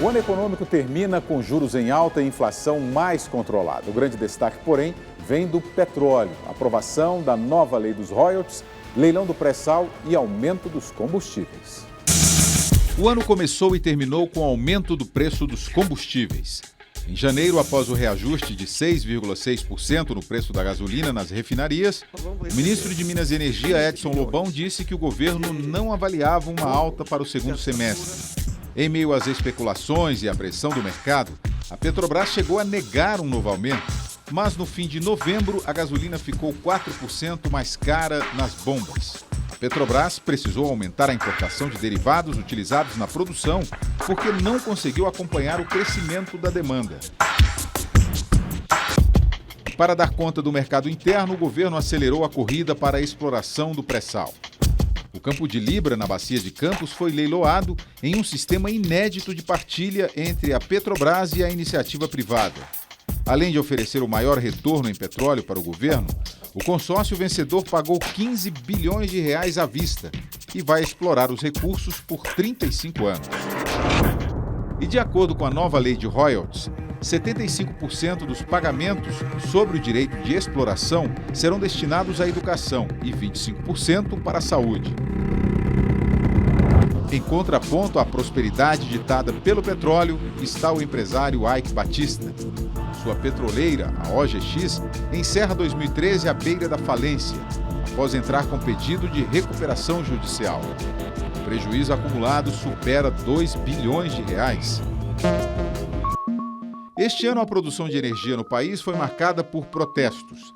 O ano econômico termina com juros em alta e inflação mais controlada. O grande destaque, porém, vem do petróleo. Aprovação da nova lei dos royalties, leilão do pré-sal e aumento dos combustíveis. O ano começou e terminou com o aumento do preço dos combustíveis. Em janeiro, após o reajuste de 6,6% no preço da gasolina nas refinarias, o ministro de Minas e Energia, Edson Lobão, disse que o governo não avaliava uma alta para o segundo semestre. Em meio às especulações e à pressão do mercado, a Petrobras chegou a negar um novo aumento, mas no fim de novembro a gasolina ficou 4% mais cara nas bombas. A Petrobras precisou aumentar a importação de derivados utilizados na produção porque não conseguiu acompanhar o crescimento da demanda. Para dar conta do mercado interno, o governo acelerou a corrida para a exploração do pré-sal. O campo de Libra, na Bacia de Campos, foi leiloado em um sistema inédito de partilha entre a Petrobras e a iniciativa privada. Além de oferecer o maior retorno em petróleo para o governo, o consórcio vencedor pagou 15 bilhões de reais à vista e vai explorar os recursos por 35 anos. E de acordo com a nova lei de royalties, 75% dos pagamentos sobre o direito de exploração serão destinados à educação e 25% para a saúde. Em contraponto à prosperidade ditada pelo petróleo, está o empresário Ike Batista. Sua petroleira, a OGX, encerra 2013 à beira da falência, após entrar com pedido de recuperação judicial. O prejuízo acumulado supera 2 bilhões de reais. Este ano, a produção de energia no país foi marcada por protestos.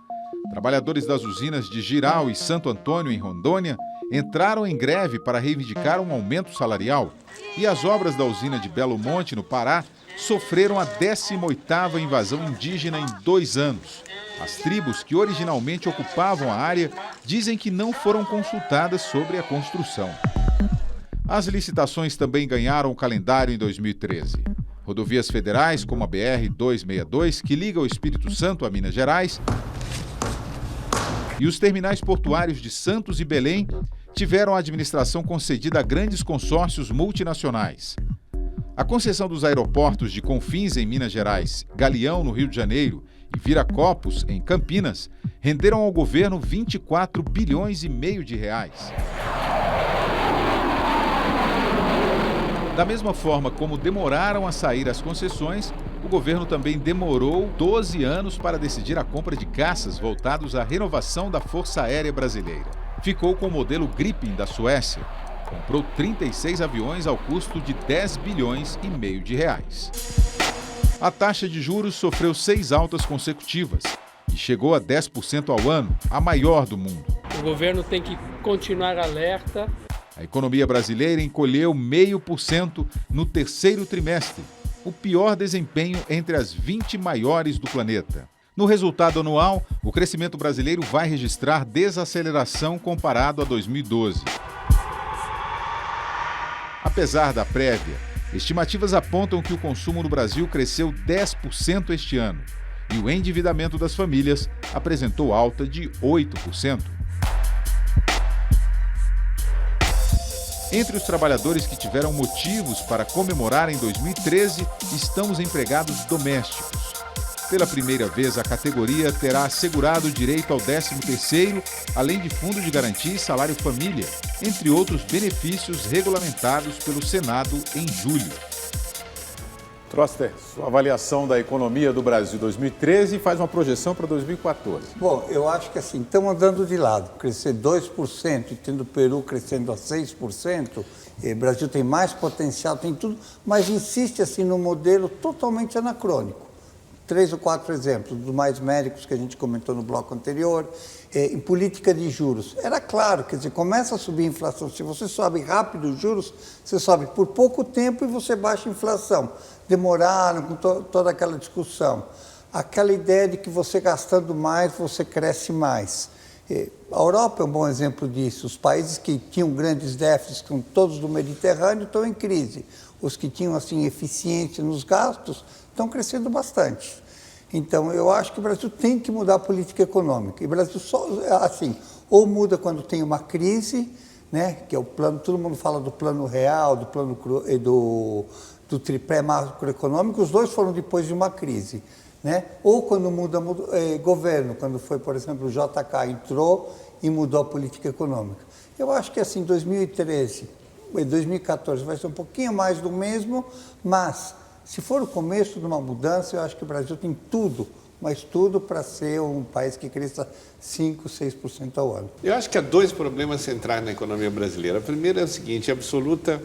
Trabalhadores das usinas de Jirau e Santo Antônio, em Rondônia, entraram em greve para reivindicar um aumento salarial. E as obras da usina de Belo Monte, no Pará, sofreram a 18ª invasão indígena em 2 anos. As tribos que originalmente ocupavam a área dizem que não foram consultadas sobre a construção. As licitações também ganharam o calendário em 2013. Rodovias federais, como a BR-262, que liga o Espírito Santo a Minas Gerais, e os terminais portuários de Santos e Belém tiveram a administração concedida a grandes consórcios multinacionais. A concessão dos aeroportos de Confins, em Minas Gerais, Galeão, no Rio de Janeiro, e Viracopos, em Campinas, renderam ao governo 24 bilhões e meio de reais. Da mesma forma como demoraram a sair as concessões, o governo também demorou 12 anos para decidir a compra de caças voltados à renovação da Força Aérea Brasileira. Ficou com o modelo Gripen da Suécia. Comprou 36 aviões ao custo de 10 bilhões e meio de reais. A taxa de juros sofreu 6 altas consecutivas e chegou a 10% ao ano, a maior do mundo. O governo tem que continuar alerta. A economia brasileira encolheu 0,5% no terceiro trimestre, o pior desempenho entre as 20 maiores do planeta. No resultado anual, o crescimento brasileiro vai registrar desaceleração comparado a 2012. Apesar da prévia, estimativas apontam que o consumo no Brasil cresceu 10% este ano e o endividamento das famílias apresentou alta de 8%. Entre os trabalhadores que tiveram motivos para comemorar em 2013 estão os empregados domésticos. Pela primeira vez, a categoria terá assegurado o direito ao 13º, além de fundo de garantia e salário família, entre outros benefícios regulamentados pelo Senado em julho. Troster, sua avaliação da economia do Brasil 2013 faz uma projeção para 2014. Bom, eu acho que assim, estamos andando de lado. Crescer 2% e tendo o Peru crescendo a 6%, o Brasil tem mais potencial, tem tudo, mas insiste assim no modelo totalmente anacrônico. 3 ou 4 exemplos, dos mais médicos que a gente comentou no bloco anterior, em política de juros. Era claro, quer dizer, começa a subir a inflação. Se você sobe rápido os juros, você sobe por pouco tempo e você baixa a inflação. Demoraram com toda aquela discussão. Aquela ideia de que você gastando mais, você cresce mais. A Europa é um bom exemplo disso. Os países que tinham grandes déficits, com todos do Mediterrâneo, estão em crise. Os que tinham assim, eficiência nos gastos estão crescendo bastante. Então, eu acho que o Brasil tem que mudar a política econômica. E o Brasil só, assim, ou muda quando tem uma crise, né, que é o plano, todo mundo fala do plano real, do plano do tripé macroeconômico, os dois foram depois de uma crise, né? Ou quando muda governo, quando foi, por exemplo, o JK entrou e mudou a política econômica. Eu acho que assim, 2013, 2014 vai ser um pouquinho mais do mesmo, mas se for o começo de uma mudança, eu acho que o Brasil tem tudo, mas tudo para ser um país que cresça 5%, 6% ao ano. Eu acho que há dois problemas centrais na economia brasileira. O primeiro é o seguinte, a absoluta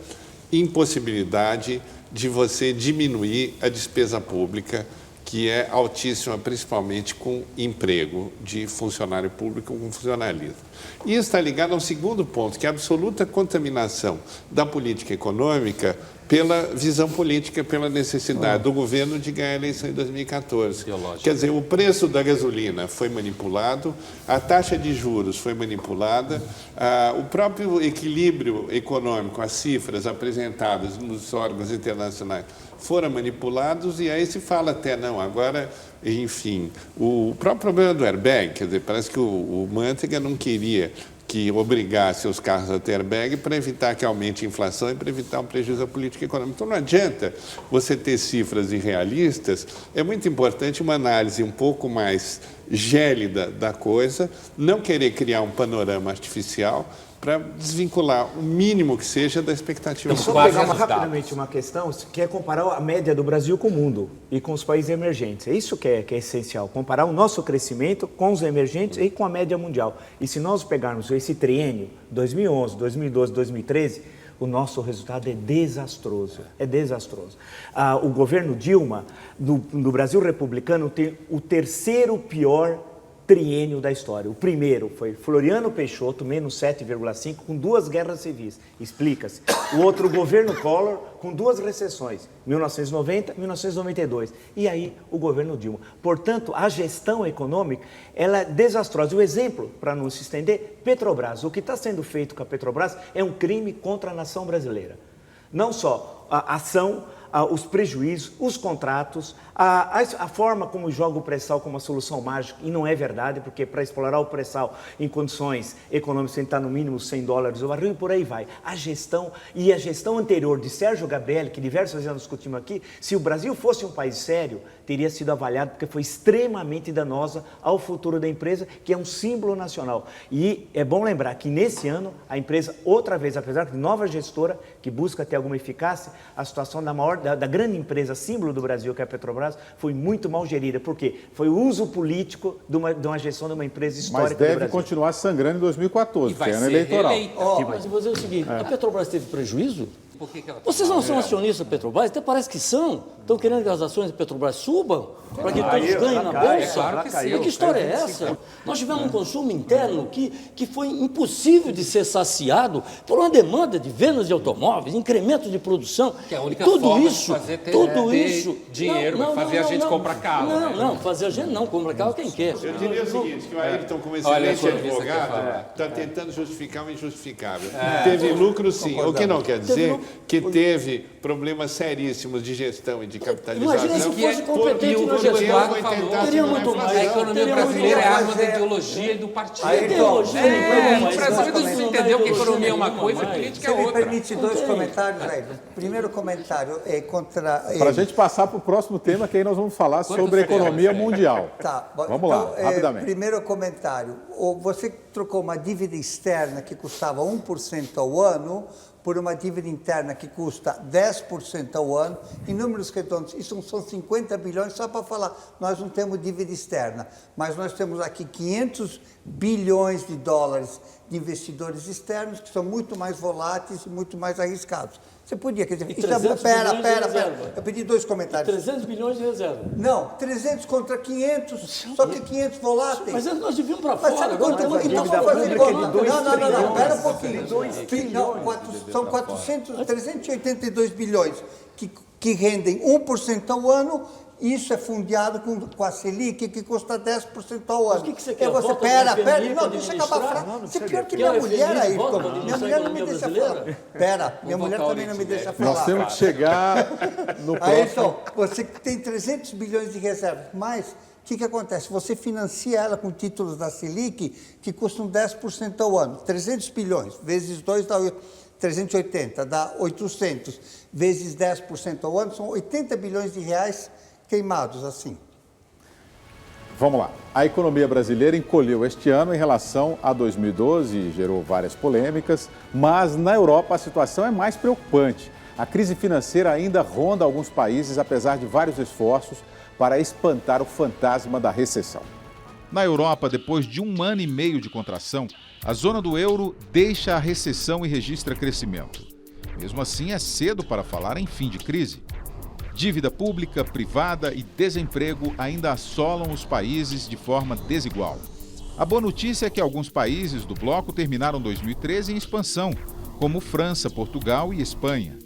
impossibilidade de você diminuir a despesa pública, que é altíssima, principalmente com emprego de funcionário público com funcionalismo. E isso está ligado ao segundo ponto, que é a absoluta contaminação da política econômica pela visão política, pela necessidade do governo de ganhar a eleição em 2014. Quer dizer, o preço da gasolina foi manipulado, a taxa de juros foi manipulada, o próprio equilíbrio econômico, as cifras apresentadas nos órgãos internacionais foram manipulados, e aí se fala até, não, agora, enfim, o próprio problema do airbag, quer dizer, parece que o Manteiga não queria que obrigasse os carros a ter airbag para evitar que aumente a inflação e para evitar um prejuízo à política econômica. Então, não adianta você ter cifras irrealistas, é muito importante uma análise um pouco mais gélida da coisa, não querer criar um panorama artificial para desvincular o mínimo que seja da expectativa. Só pegar rapidamente uma questão, que é comparar a média do Brasil com o mundo e com os países emergentes. É isso que é essencial, comparar o nosso crescimento com os emergentes e com a média mundial. E se nós pegarmos esse triênio, 2011, 2012, 2013, o nosso resultado é desastroso. É desastroso. O governo Dilma, do Brasil republicano, tem o terceiro pior triênio da história. O primeiro foi Floriano Peixoto, menos 7,5, com 2 guerras civis. Explica-se. O outro, o governo Collor, com 2 recessões, 1990 e 1992. E aí, o governo Dilma. Portanto, a gestão econômica, ela é desastrosa. O exemplo, para não se estender, Petrobras. O que está sendo feito com a Petrobras é um crime contra a nação brasileira. Não só a ação, os prejuízos, os contratos, a forma como joga o pré-sal como uma solução mágica, e não é verdade, porque para explorar o pré-sal em condições econômicas tem que estar no mínimo $100 o barril, e por aí vai. A gestão anterior de Sérgio Gabrielli, que diversas vezes nós discutimos aqui, se o Brasil fosse um país sério, teria sido avaliado porque foi extremamente danosa ao futuro da empresa, que é um símbolo nacional. E é bom lembrar que nesse ano, a empresa, outra vez, apesar de nova gestora, que busca ter alguma eficácia, a situação da grande empresa símbolo do Brasil, que é a Petrobras, foi muito mal gerida. Por quê? Foi o uso político de uma gestão de uma empresa histórica do Brasil. Mas deve continuar sangrando em 2014, que é ano eleitoral. Mas vou dizer o seguinte, a Petrobras teve prejuízo? Vocês não são acionistas da Petrobras? Até parece que são. Estão querendo que as ações da Petrobras subam para que todos ganhem na Bolsa? Claro que sim. Que história é essa? Nós tivemos um consumo interno que foi impossível de ser saciado por uma demanda de vendas de automóveis, incremento de produção. Que é a única tudo forma isso, de fazer tudo isso. dinheiro, fazer a gente comprar carro. Não, fazer a gente não compra carro quem quer. Eu diria o seguinte, que o Ayrton, como excelente advogado, está tentando justificar o injustificável. Teve lucro, sim. O que não quer dizer que teve problemas seríssimos de gestão e de capitalização. Imagina se fosse competente na gestão. Teria muito mais. A economia brasileira é arma da ideologia e do partido. O Brasil não entendeu que economia é uma coisa e política é outra. Você me permite 2 comentários, Ayrton? Primeiro comentário é contra... Para a gente passar para o próximo tema, que aí nós vamos falar sobre a economia mundial. Tá, vamos lá, rapidamente. Primeiro comentário. Você trocou uma dívida externa que custava 1% ao ano por uma dívida interna que custa 10% ao ano, em números redondos, isso são 50 bilhões, só para falar, nós não temos dívida externa, mas nós temos aqui 500 bilhões de dólares de investidores externos que são muito mais voláteis e muito mais arriscados. Você podia, quer dizer, pera, eu pedi 2 comentários. 300 bilhões de reserva. Não, 300 contra 500, só que 500 voláteis. Mas nós devíamos para fora. Mas sabe quanto agora então vamos fazer conta? Não, pera um pouquinho. São 382 bilhões que rendem 1% ao ano. Isso é fundiado com a Selic, que custa 10% ao ano. Mas o que você quer? Pera, não, deixa eu acabar a frase. Você é pior que minha mulher aí. Minha mulher não me deixa falar. Pera, minha mulher também não me deixa falar. Nós temos que chegar no próximo... Aí, então, você tem 300 bilhões de reservas, mas o que acontece? Você financia ela com títulos da Selic que custam 10% ao ano. 300 bilhões, vezes 2 dá 380, dá 800, vezes 10% ao ano, são 80 bilhões de reais queimados assim. Vamos lá. A economia brasileira encolheu este ano em relação a 2012 e gerou várias polêmicas, mas na Europa a situação é mais preocupante. A crise financeira ainda ronda alguns países, apesar de vários esforços para espantar o fantasma da recessão. Na Europa, depois de 1 ano e meio de contração, a zona do euro deixa a recessão e registra crescimento. Mesmo assim, é cedo para falar em fim de crise. Dívida pública, privada e desemprego ainda assolam os países de forma desigual. A boa notícia é que alguns países do bloco terminaram 2013 em expansão, como França, Portugal e Espanha.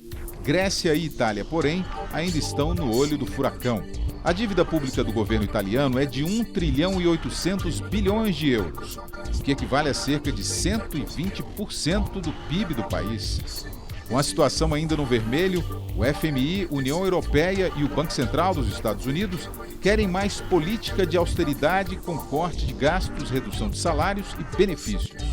Grécia e Itália, porém, ainda estão no olho do furacão. A dívida pública do governo italiano é de 1 trilhão e 800 bilhões de euros, o que equivale a cerca de 120% do PIB do país. Com a situação ainda no vermelho, o FMI, União Europeia e o Banco Central dos Estados Unidos querem mais política de austeridade com corte de gastos, redução de salários e benefícios.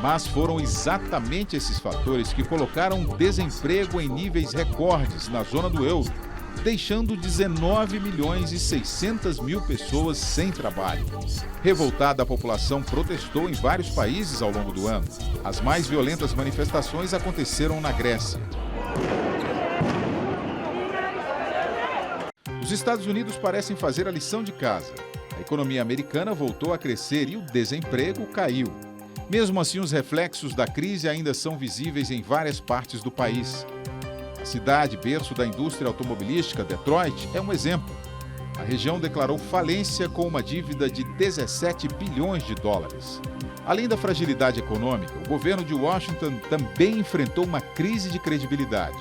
Mas foram exatamente esses fatores que colocaram o desemprego em níveis recordes na zona do euro, deixando 19 milhões e 600 mil pessoas sem trabalho. Revoltada, a população protestou em vários países ao longo do ano. As mais violentas manifestações aconteceram na Grécia. Os Estados Unidos parecem fazer a lição de casa. A economia americana voltou a crescer e o desemprego caiu. Mesmo assim, os reflexos da crise ainda são visíveis em várias partes do país. A cidade, berço da indústria automobilística, Detroit, é um exemplo. A região declarou falência com uma dívida de 17 bilhões de dólares. Além da fragilidade econômica, o governo de Washington também enfrentou uma crise de credibilidade.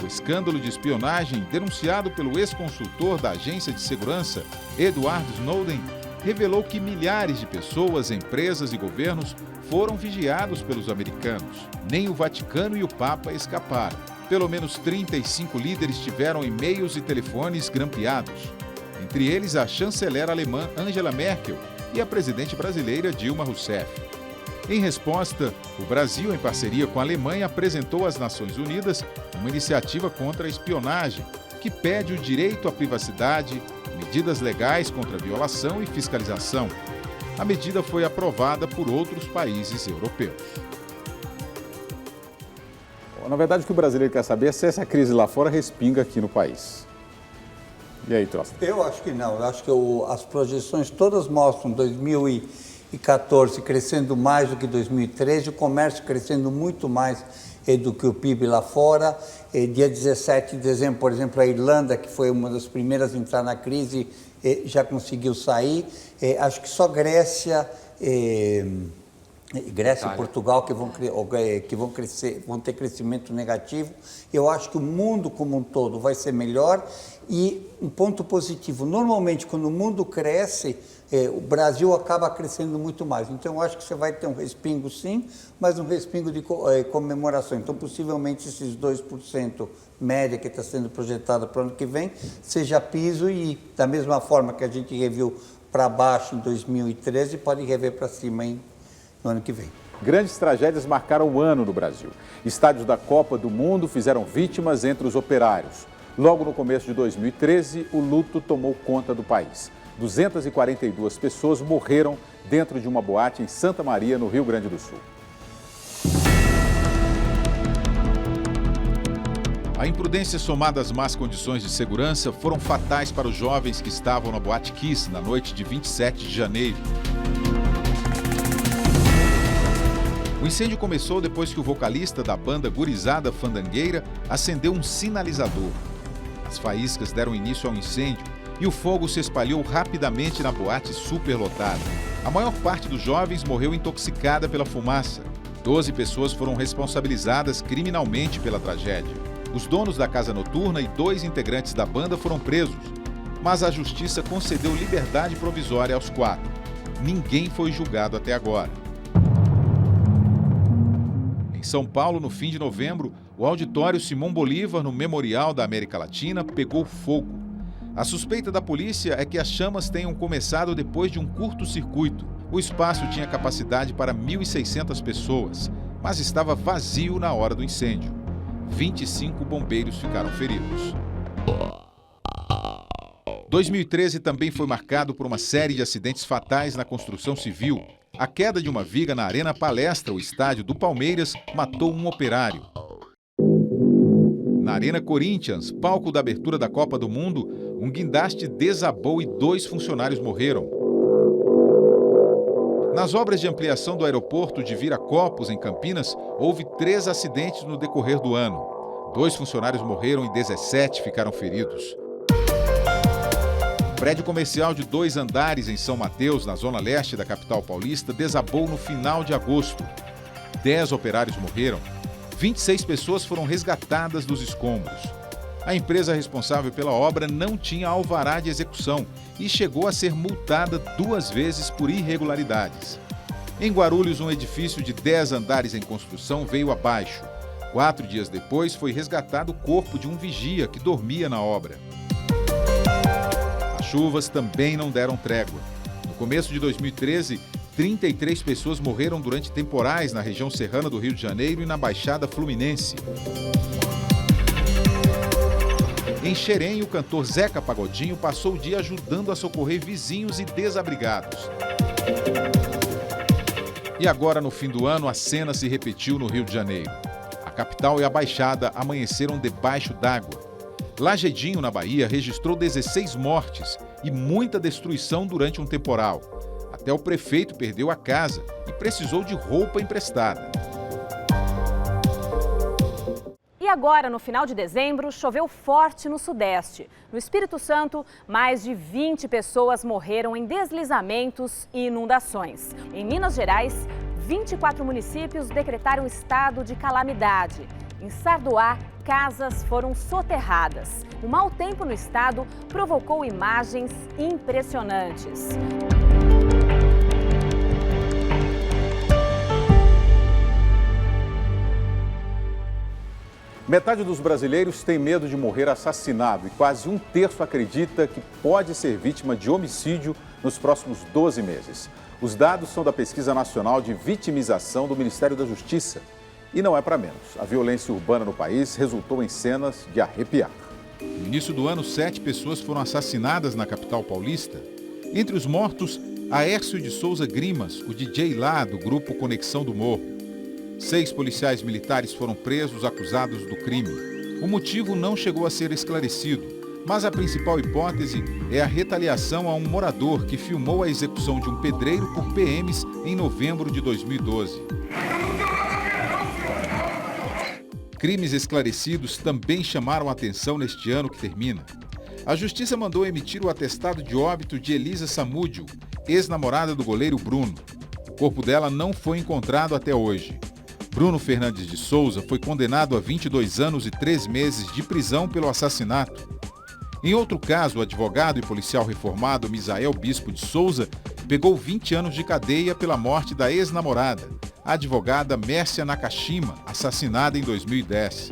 O escândalo de espionagem denunciado pelo ex-consultor da agência de segurança, Edward Snowden, revelou que milhares de pessoas, empresas e governos foram vigiados pelos americanos. Nem o Vaticano e o Papa escaparam. Pelo menos 35 líderes tiveram e-mails e telefones grampeados. Entre eles, a chanceler alemã Angela Merkel e a presidente brasileira Dilma Rousseff. Em resposta, o Brasil, em parceria com a Alemanha, apresentou às Nações Unidas uma iniciativa contra a espionagem, que pede o direito à privacidade, medidas legais contra a violação e fiscalização. A medida foi aprovada por outros países europeus. Na verdade, o que o brasileiro quer saber é se essa crise lá fora respinga aqui no país. E aí, Trosta? Eu acho que não. Eu acho que as projeções todas mostram 2014 crescendo mais do que 2013, o comércio crescendo muito mais do que o PIB lá fora. Dia 17 de dezembro, por exemplo, a Irlanda, que foi uma das primeiras a entrar na crise, já conseguiu sair. Acho que só Grécia e Portugal que vão crescer, vão ter crescimento negativo. Eu acho que o mundo como um todo vai ser melhor. E um ponto positivo, normalmente quando o mundo cresce, o Brasil acaba crescendo muito mais. Então eu acho que você vai ter um respingo sim, mas um respingo de comemoração. Então possivelmente esses 2% média que está sendo projetada para o ano que vem, seja piso e da mesma forma que a gente reviu para baixo em 2013, pode rever para cima no ano que vem. Grandes tragédias marcaram o ano no Brasil. Estádios da Copa do Mundo fizeram vítimas entre os operários. Logo no começo de 2013, o luto tomou conta do país. 242 pessoas morreram dentro de uma boate em Santa Maria, no Rio Grande do Sul. A imprudência somada às más condições de segurança foram fatais para os jovens que estavam na Boate Kiss na noite de 27 de janeiro. O incêndio começou depois que o vocalista da banda Gurizada Fandangueira acendeu um sinalizador. As faíscas deram início ao incêndio e o fogo se espalhou rapidamente na boate superlotada. A maior parte dos jovens morreu intoxicada pela fumaça. 12 pessoas foram responsabilizadas criminalmente pela tragédia. Os donos da casa noturna e 2 integrantes da banda foram presos, mas a justiça concedeu liberdade provisória aos 4. Ninguém foi julgado até agora. Em São Paulo, no fim de novembro, o auditório Simão Bolívar, no Memorial da América Latina, pegou fogo. A suspeita da polícia é que as chamas tenham começado depois de um curto-circuito. O espaço tinha capacidade para 1.600 pessoas, mas estava vazio na hora do incêndio. 25 bombeiros ficaram feridos. 2013 também foi marcado por uma série de acidentes fatais na construção civil. A queda de uma viga na Arena Palestra, o estádio do Palmeiras, matou um operário. Na Arena Corinthians, palco da abertura da Copa do Mundo, um guindaste desabou e 2 funcionários morreram. Nas obras de ampliação do aeroporto de Viracopos, em Campinas, houve 3 acidentes no decorrer do ano. 2 funcionários morreram e 17 ficaram feridos. O prédio comercial de 2 andares em São Mateus, na zona leste da capital paulista, desabou no final de agosto. 10 operários morreram. 26 pessoas foram resgatadas dos escombros. A empresa responsável pela obra não tinha alvará de execução e chegou a ser multada 2 vezes por irregularidades. Em Guarulhos, um edifício de 10 andares em construção veio abaixo. 4 dias depois, foi resgatado o corpo de um vigia que dormia na obra. As chuvas também não deram trégua. No começo de 2013, 33 pessoas morreram durante temporais na região serrana do Rio de Janeiro e na Baixada Fluminense. Em Xerém, o cantor Zeca Pagodinho passou o dia ajudando a socorrer vizinhos e desabrigados. E agora, no fim do ano, a cena se repetiu no Rio de Janeiro. A capital e a Baixada amanheceram debaixo d'água. Lagedinho, na Bahia, registrou 16 mortes e muita destruição durante um temporal. Até o prefeito perdeu a casa e precisou de roupa emprestada. E agora, no final de dezembro, choveu forte no Sudeste. No Espírito Santo, mais de 20 pessoas morreram em deslizamentos e inundações. Em Minas Gerais, 24 municípios decretaram estado de calamidade. Em Sardoá, casas foram soterradas. O mau tempo no estado provocou imagens impressionantes. Metade dos brasileiros tem medo de morrer assassinado e quase 1/3 acredita que pode ser vítima de homicídio nos próximos 12 meses. Os dados são da Pesquisa Nacional de Vitimização do Ministério da Justiça. E não é para menos. A violência urbana no país resultou em cenas de arrepiar. No início do ano, 7 pessoas foram assassinadas na capital paulista. Entre os mortos, Aércio de Souza Grimas, o DJ lá do grupo Conexão do Morro. 6 policiais militares foram presos acusados do crime. O motivo não chegou a ser esclarecido, mas a principal hipótese é a retaliação a um morador que filmou a execução de um pedreiro por PMs em novembro de 2012. Crimes esclarecidos também chamaram a atenção neste ano que termina. A Justiça mandou emitir o atestado de óbito de Elisa Samúdio, ex-namorada do goleiro Bruno. O corpo dela não foi encontrado até hoje. Bruno Fernandes de Souza foi condenado a 22 anos e 3 meses de prisão pelo assassinato. Em outro caso, o advogado e policial reformado Misael Bispo de Souza pegou 20 anos de cadeia pela morte da ex-namorada, a advogada Mércia Nakashima, assassinada em 2010.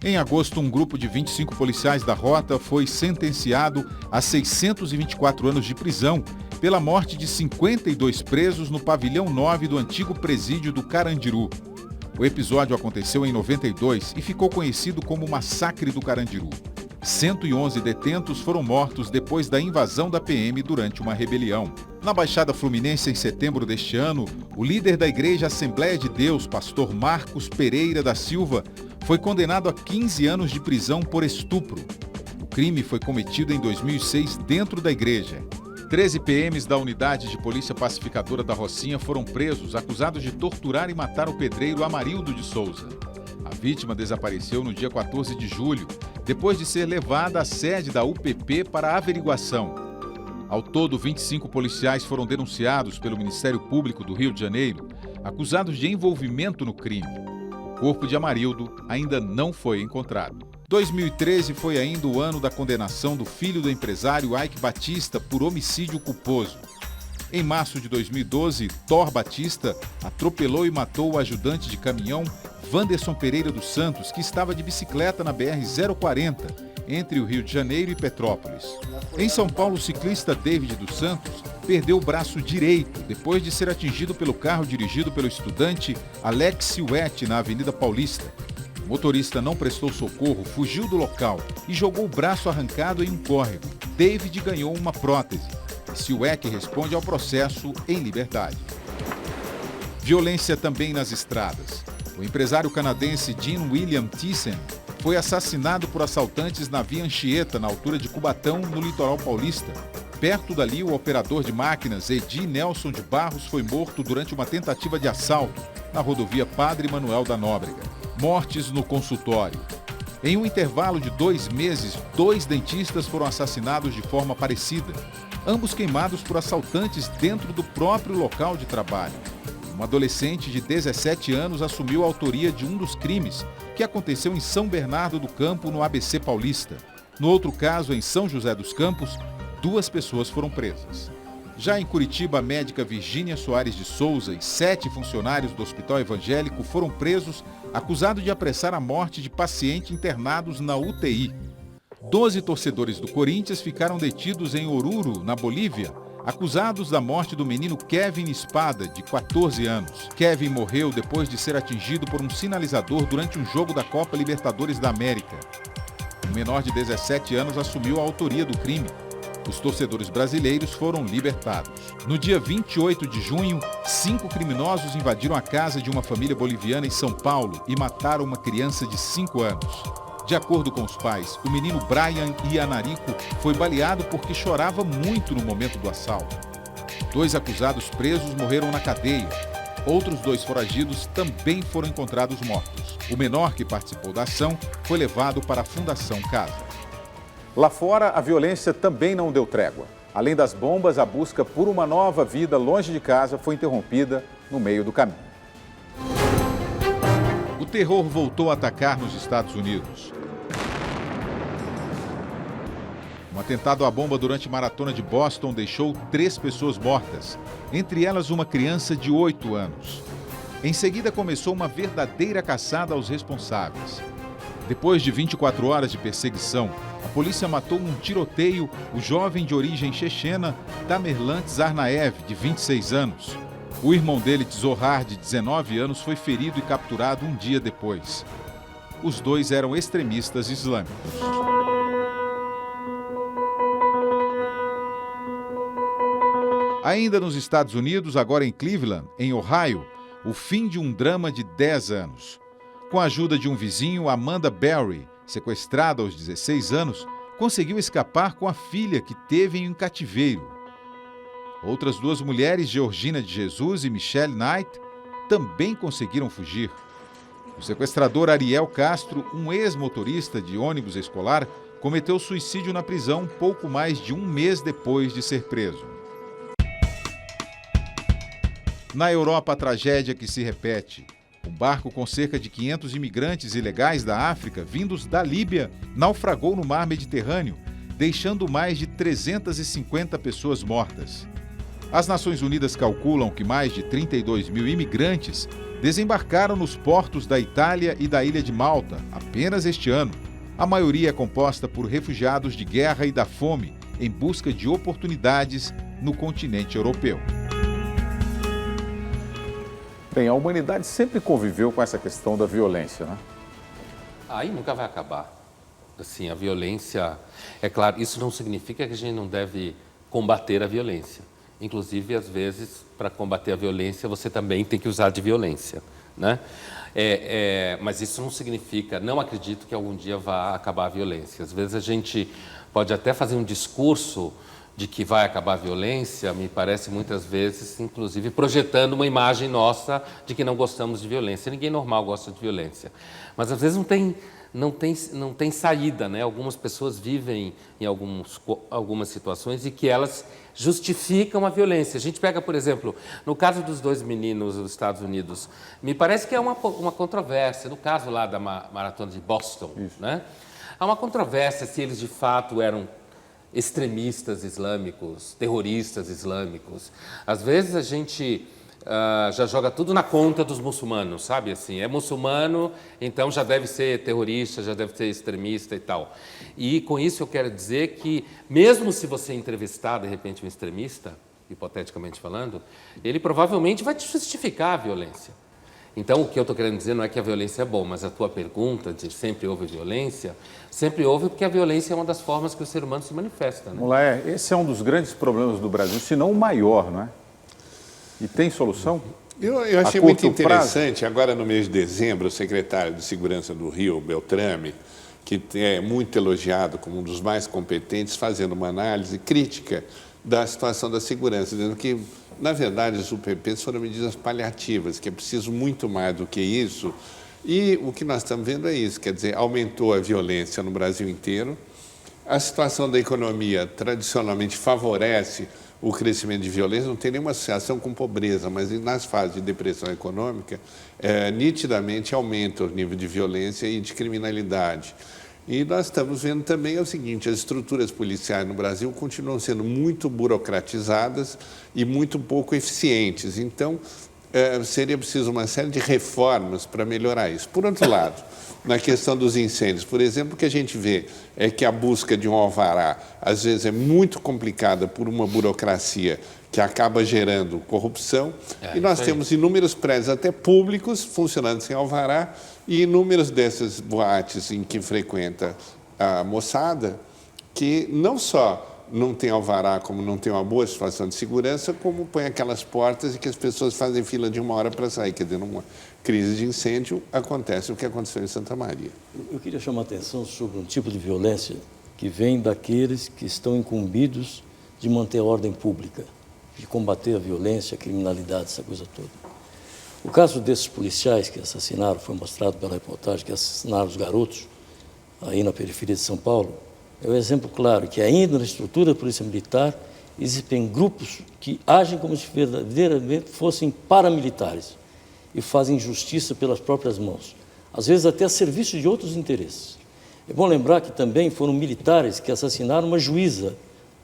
Em agosto, um grupo de 25 policiais da Rota foi sentenciado a 624 anos de prisão pela morte de 52 presos no pavilhão 9 do antigo presídio do Carandiru. O episódio aconteceu em 92 e ficou conhecido como Massacre do Carandiru. 111 detentos foram mortos depois da invasão da PM durante uma rebelião. Na Baixada Fluminense, em setembro deste ano, o líder da Igreja Assembleia de Deus, pastor Marcos Pereira da Silva, foi condenado a 15 anos de prisão por estupro. O crime foi cometido em 2006 dentro da igreja. 13 PMs da Unidade de Polícia Pacificadora da Rocinha foram presos, acusados de torturar e matar o pedreiro Amarildo de Souza. A vítima desapareceu no dia 14 de julho, depois de ser levada à sede da UPP para averiguação. Ao todo, 25 policiais foram denunciados pelo Ministério Público do Rio de Janeiro, acusados de envolvimento no crime. O corpo de Amarildo ainda não foi encontrado. 2013 foi ainda o ano da condenação do filho do empresário Ike Batista por homicídio culposo. Em março de 2012, Thor Batista atropelou e matou o ajudante de caminhão Wanderson Pereira dos Santos, que estava de bicicleta na BR-040, entre o Rio de Janeiro e Petrópolis. Em São Paulo, o ciclista David dos Santos perdeu o braço direito depois de ser atingido pelo carro dirigido pelo estudante Alex Siuete na Avenida Paulista. O motorista não prestou socorro, fugiu do local e jogou o braço arrancado em um córrego. David ganhou uma prótese. Siuete responde ao processo em liberdade. Violência também nas estradas. O empresário canadense Jean William Thyssen foi assassinado por assaltantes na Via Anchieta, na altura de Cubatão, no litoral paulista. Perto dali, o operador de máquinas Edi Nelson de Barros foi morto durante uma tentativa de assalto na rodovia Padre Manuel da Nóbrega. Mortes no consultório. Em um intervalo de 2 meses, 2 dentistas foram assassinados de forma parecida, ambos queimados por assaltantes dentro do próprio local de trabalho. Uma adolescente de 17 anos assumiu a autoria de um dos crimes, que aconteceu em São Bernardo do Campo, no ABC Paulista. No outro caso, em São José dos Campos, 2 pessoas foram presas. Já em Curitiba, a médica Virgínia Soares de Souza e 7 funcionários do Hospital Evangélico foram presos, acusados de apressar a morte de pacientes internados na UTI. 12 torcedores do Corinthians ficaram detidos em Oruro, na Bolívia, acusados da morte do menino Kevin Espada, de 14 anos. Kevin morreu depois de ser atingido por um sinalizador durante um jogo da Copa Libertadores da América. O menor de 17 anos assumiu a autoria do crime. Os torcedores brasileiros foram libertados. No dia 28 de junho, 5 criminosos invadiram a casa de uma família boliviana em São Paulo e mataram uma criança de 5 anos. De acordo com os pais, o menino Brian Ianarico foi baleado porque chorava muito no momento do assalto. 2 acusados presos morreram na cadeia. Outros 2 foragidos também foram encontrados mortos. O menor que participou da ação foi levado para a Fundação Casa. Lá fora, a violência também não deu trégua. Além das bombas, a busca por uma nova vida longe de casa foi interrompida no meio do caminho. O terror voltou a atacar nos Estados Unidos. Um atentado à bomba durante a maratona de Boston deixou 3 pessoas mortas, entre elas uma criança de 8 anos. Em seguida, começou uma verdadeira caçada aos responsáveis. Depois de 24 horas de perseguição, a polícia matou num tiroteio o jovem de origem chechena Tamerlan Tsarnaev, de 26 anos. O irmão dele, Zohar, de 19 anos, foi ferido e capturado um dia depois. Os 2 eram extremistas islâmicos. Ainda nos Estados Unidos, agora em Cleveland, em Ohio, o fim de um drama de 10 anos. Com a ajuda de um vizinho, Amanda Berry, sequestrada aos 16 anos, conseguiu escapar com a filha que teve em um cativeiro. Outras 2 mulheres, Georgina de Jesus e Michelle Knight, também conseguiram fugir. O sequestrador Ariel Castro, um ex-motorista de ônibus escolar, cometeu suicídio na prisão pouco mais de 1 mês depois de ser preso. Na Europa, a tragédia que se repete. Um barco com cerca de 500 imigrantes ilegais da África, vindos da Líbia, naufragou no mar Mediterrâneo, deixando mais de 350 pessoas mortas. As Nações Unidas calculam que mais de 32 mil imigrantes desembarcaram nos portos da Itália e da ilha de Malta apenas este ano. A maioria é composta por refugiados de guerra e da fome, em busca de oportunidades no continente europeu. Bem, a humanidade sempre conviveu com essa questão da violência, né? Aí nunca vai acabar. Assim, a violência, é claro, isso não significa que a gente não deve combater a violência. Inclusive, às vezes, para combater a violência, você também tem que usar de violência, né? Mas isso não significa, não acredito que algum dia vá acabar a violência. Às vezes a gente pode até fazer um discurso de que vai acabar a violência, me parece muitas vezes, inclusive, projetando uma imagem nossa de que não gostamos de violência. Ninguém normal gosta de violência. Mas, às vezes, não tem saída, né? Algumas pessoas vivem em algumas situações e que elas justificam a violência. A gente pega, por exemplo, no caso dos 2 meninos dos Estados Unidos, me parece que é uma controvérsia. No caso lá da maratona de Boston, né? Há uma controvérsia se eles, de fato, eram extremistas islâmicos, terroristas islâmicos. Às vezes a gente já joga tudo na conta dos muçulmanos, sabe? Assim, é muçulmano, então já deve ser terrorista, já deve ser extremista e tal. E com isso eu quero dizer que, mesmo se você entrevistar, de repente, um extremista, e hipoteticamente falando, ele provavelmente vai te justificar a violência. Então, o que eu estou querendo dizer não é que a violência é bom, mas a tua pergunta de sempre houve violência, sempre houve porque a violência é uma das formas que o ser humano se manifesta. Né? Mulaer, esse é um dos grandes problemas do Brasil, se não o maior, não é? E tem solução? Eu achei muito interessante, agora no mês de dezembro, o secretário de Segurança do Rio, Beltrame, que é muito elogiado como um dos mais competentes, fazendo uma análise crítica da situação da segurança, dizendo que, na verdade, as UPPs foram medidas paliativas, que é preciso muito mais do que isso. E o que nós estamos vendo é isso, quer dizer, aumentou a violência no Brasil inteiro, a situação da economia tradicionalmente favorece o crescimento de violência, não tem nenhuma associação com pobreza, mas nas fases de depressão econômica, nitidamente aumenta o nível de violência e de criminalidade. E nós estamos vendo também o seguinte, as estruturas policiais no Brasil continuam sendo muito burocratizadas e muito pouco eficientes. Então, seria preciso uma série de reformas para melhorar isso. Por outro lado, na questão dos incêndios, por exemplo, o que a gente vê é que a busca de um alvará, às vezes, é muito complicada por uma burocracia que acaba gerando corrupção, e nós temos inúmeros prédios, até públicos, funcionando sem alvará, e inúmeros dessas boates em que frequenta a moçada, que não só não tem alvará, como não tem uma boa situação de segurança, como põe aquelas portas e que as pessoas fazem fila de 1 hora para sair. Quer dizer, numa crise de incêndio, acontece o que aconteceu em Santa Maria. Eu queria chamar a atenção sobre um tipo de violência que vem daqueles que estão incumbidos de manter a ordem pública, de combater a violência, a criminalidade, essa coisa toda. O caso desses policiais que assassinaram, foi mostrado pela reportagem, que assassinaram os garotos aí na periferia de São Paulo, é um exemplo claro que ainda na estrutura da Polícia Militar existem grupos que agem como se verdadeiramente fossem paramilitares e fazem justiça pelas próprias mãos, às vezes até a serviço de outros interesses. É bom lembrar que também foram militares que assassinaram uma juíza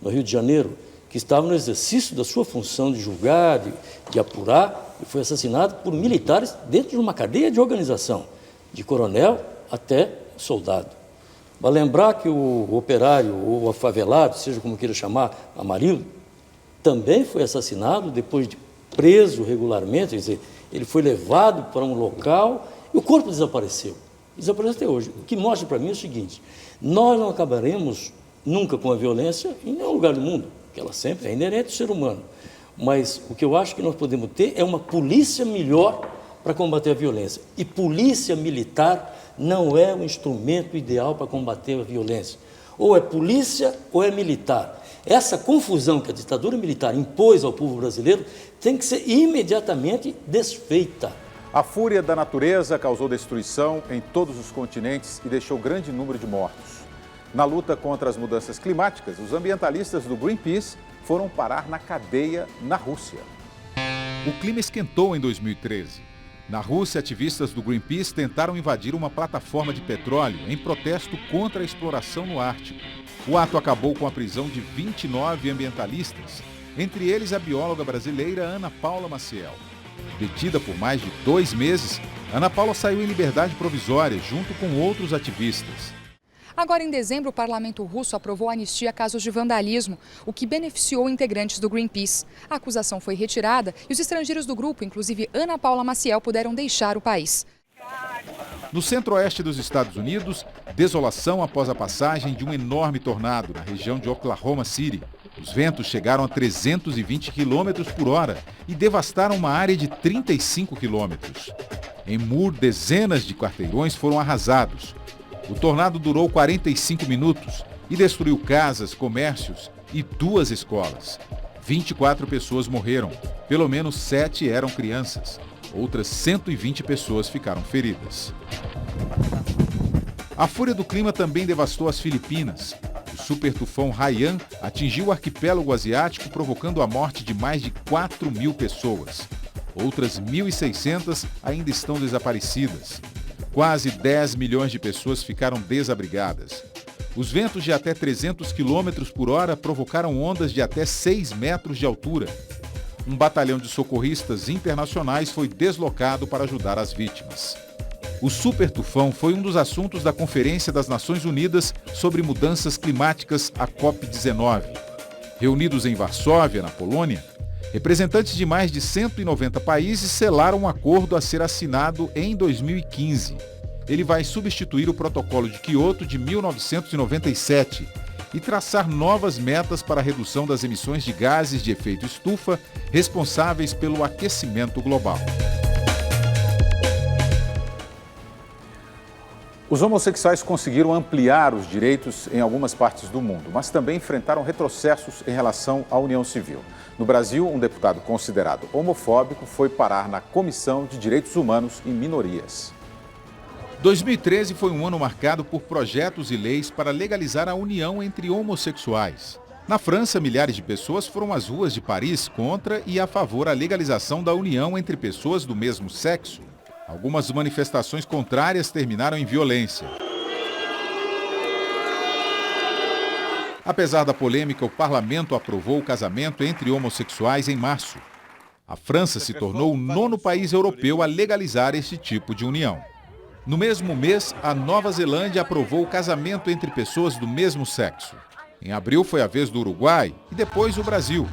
no Rio de Janeiro, que estava no exercício da sua função de julgar, de apurar, e foi assassinado por militares dentro de uma cadeia de organização, de coronel até soldado. Vale lembrar que o operário ou o favelado, seja como queira chamar, Amarildo, também foi assassinado depois de preso regularmente, quer dizer, ele foi levado para um local e o corpo desapareceu. Desapareceu até hoje. O que mostra para mim é o seguinte, nós não acabaremos nunca com a violência em nenhum lugar do mundo, que ela sempre é inerente ao ser humano. Mas o que eu acho que nós podemos ter é uma polícia melhor para combater a violência. E polícia militar não é o instrumento ideal para combater a violência. Ou é polícia ou é militar. Essa confusão que a ditadura militar impôs ao povo brasileiro tem que ser imediatamente desfeita. A fúria da natureza causou destruição em todos os continentes e deixou grande número de mortos. Na luta contra as mudanças climáticas, os ambientalistas do Greenpeace foram parar na cadeia na Rússia. O clima esquentou em 2013. Na Rússia, ativistas do Greenpeace tentaram invadir uma plataforma de petróleo em protesto contra a exploração no Ártico. O ato acabou com a prisão de 29 ambientalistas, entre eles a bióloga brasileira Ana Paula Maciel. Detida por mais de 2 meses, Ana Paula saiu em liberdade provisória junto com outros ativistas. Agora, em dezembro, o parlamento russo aprovou a anistia a casos de vandalismo, o que beneficiou integrantes do Greenpeace. A acusação foi retirada e os estrangeiros do grupo, inclusive Ana Paula Maciel, puderam deixar o país. No centro-oeste dos Estados Unidos, desolação após a passagem de um enorme tornado na região de Oklahoma City. Os ventos chegaram a 320 km por hora e devastaram uma área de 35 quilômetros. Em Moore, dezenas de quarteirões foram arrasados. O tornado durou 45 minutos e destruiu casas, comércios e 2 escolas. 24 pessoas morreram, pelo menos 7 eram crianças. Outras 120 pessoas ficaram feridas. A fúria do clima também devastou as Filipinas. O super tufão Haiyan atingiu o arquipélago asiático, provocando a morte de mais de 4.000 pessoas. Outras 1.600 ainda estão desaparecidas. Quase 10 milhões de pessoas ficaram desabrigadas. Os ventos de até 300 km por hora provocaram ondas de até 6 metros de altura. Um batalhão de socorristas internacionais foi deslocado para ajudar as vítimas. O super tufão foi um dos assuntos da Conferência das Nações Unidas sobre Mudanças Climáticas, a COP19. Reunidos em Varsóvia, na Polônia, Representantes de mais de 190 países selaram um acordo a ser assinado em 2015. Ele vai substituir o Protocolo de Quioto de 1997 e traçar novas metas para a redução das emissões de gases de efeito estufa responsáveis pelo aquecimento global. Os homossexuais conseguiram ampliar os direitos em algumas partes do mundo, mas também enfrentaram retrocessos em relação à união civil. No Brasil, um deputado considerado homofóbico foi parar na Comissão de Direitos Humanos e Minorias. 2013 foi um ano marcado por projetos e leis para legalizar a união entre homossexuais. Na França, milhares de pessoas foram às ruas de Paris contra e a favor da legalização da união entre pessoas do mesmo sexo. Algumas manifestações contrárias terminaram em violência. Apesar da polêmica, o parlamento aprovou o casamento entre homossexuais em março. A França se tornou o 9º país europeu a legalizar este tipo de união. No mesmo mês, a Nova Zelândia aprovou o casamento entre pessoas do mesmo sexo. Em abril foi a vez do Uruguai e depois o Brasil.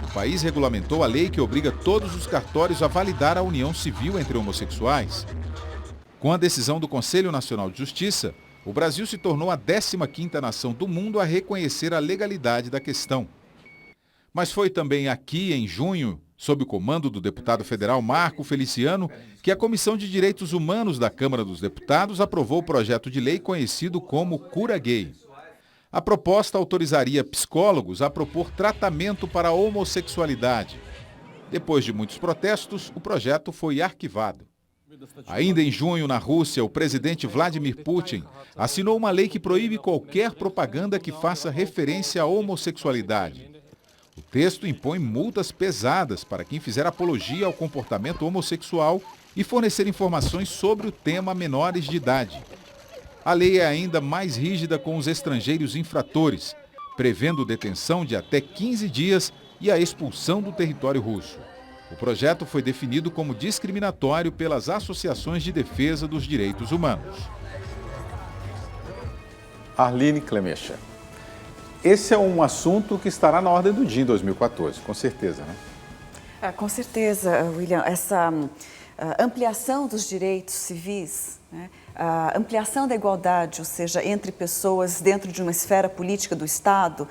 O país regulamentou a lei que obriga todos os cartórios a validar a união civil entre homossexuais. Com a decisão do Conselho Nacional de Justiça, o Brasil se tornou a 15ª nação do mundo a reconhecer a legalidade da questão. Mas foi também aqui, em junho, sob o comando do deputado federal Marco Feliciano, que a Comissão de Direitos Humanos da Câmara dos Deputados aprovou o projeto de lei conhecido como Cura Gay. A proposta autorizaria psicólogos a propor tratamento para a homossexualidade. Depois de muitos protestos, o projeto foi arquivado. Ainda em junho, na Rússia, o presidente Vladimir Putin assinou uma lei que proíbe qualquer propaganda que faça referência à homossexualidade. O texto impõe multas pesadas para quem fizer apologia ao comportamento homossexual e fornecer informações sobre o tema a menores de idade. A lei é ainda mais rígida com os estrangeiros infratores, prevendo detenção de até 15 dias e a expulsão do território russo. O projeto foi definido como discriminatório pelas associações de defesa dos direitos humanos. Arline Clemecha. Esse é um assunto que estará na ordem do dia em 2014, com certeza, né? Com certeza, William. Essa ampliação dos direitos civis, né? A ampliação da igualdade, ou seja, entre pessoas dentro de uma esfera política do Estado,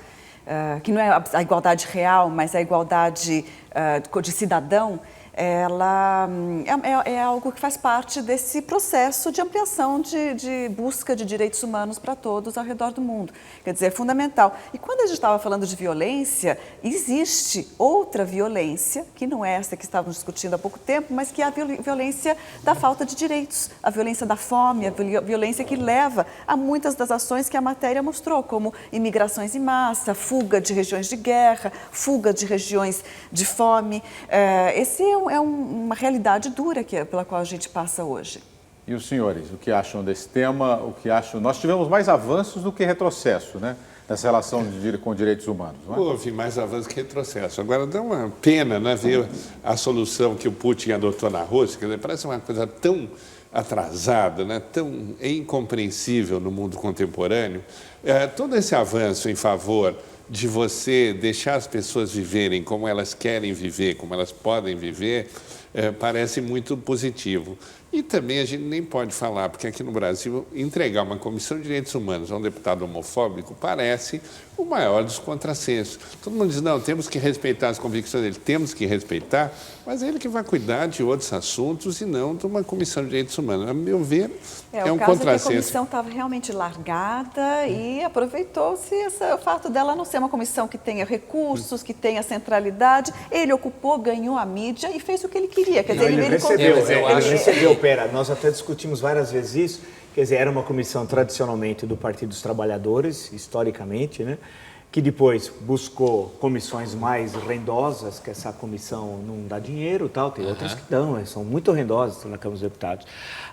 que não é a igualdade real, mas a igualdade de cidadão, ela é algo que faz parte desse processo de ampliação de busca de direitos humanos para todos ao redor do mundo. Quer dizer, é fundamental. E quando a gente estava falando de violência, existe outra violência, que não é essa que estávamos discutindo há pouco tempo, mas que é a violência da falta de direitos, a violência da fome, a violência que leva a muitas das ações que a matéria mostrou, como imigrações em massa, fuga de regiões de guerra, fuga de regiões de fome. Esse é uma realidade dura pela qual a gente passa hoje. E os senhores, o que acham desse tema? O que acham? Nós tivemos mais avanços do que retrocesso, né? Nessa relação com direitos humanos, não é? Houve mais avanço que retrocesso. Agora, dá uma pena, né, ver a solução que o Putin adotou na Rússia, quer dizer, parece uma coisa tão atrasada, né, tão incompreensível no mundo contemporâneo. Todo esse avanço em favor de você deixar as pessoas viverem como elas querem viver, como elas podem viver, parece muito positivo. E também a gente nem pode falar, porque aqui no Brasil, entregar uma comissão de direitos humanos a um deputado homofóbico parece o maior dos contrassensos. Todo mundo diz, não, temos que respeitar as convicções dele, temos que respeitar, mas é ele que vai cuidar de outros assuntos e não de uma comissão de direitos humanos. A meu ver, é um contrassenso. A comissão estava realmente largada e aproveitou-se o fato dela não ser uma comissão que tenha recursos, que tenha centralidade. Ele ocupou, ganhou a mídia e fez o que ele queria. Quer dizer, ele recebeu. Nós até discutimos várias vezes isso. Quer dizer, era uma comissão tradicionalmente do Partido dos Trabalhadores, historicamente, né? Que depois buscou comissões mais rendosas, que essa comissão não dá dinheiro, tal, tem outras que dão, são muito rendosas na Câmara dos Deputados.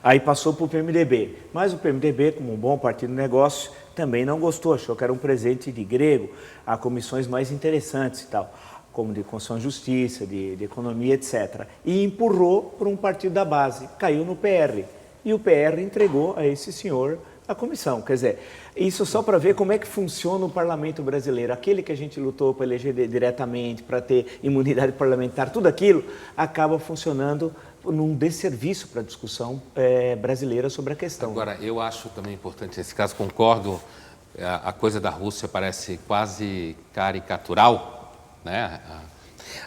Aí passou para o PMDB, mas o PMDB, como um bom partido de negócio, também não gostou, achou que era um presente de grego a comissões mais interessantes e tal, como de Constituição e Justiça, de Economia, etc. E empurrou para um partido da base, caiu no PR. E o PR entregou a esse senhor A comissão, quer dizer, isso só para ver como é que funciona o parlamento brasileiro. Aquele que a gente lutou para eleger diretamente, para ter imunidade parlamentar, tudo aquilo acaba funcionando num desserviço para a discussão brasileira sobre a questão. Agora, eu acho também importante, nesse caso, concordo, a coisa da Rússia parece quase caricatural, né?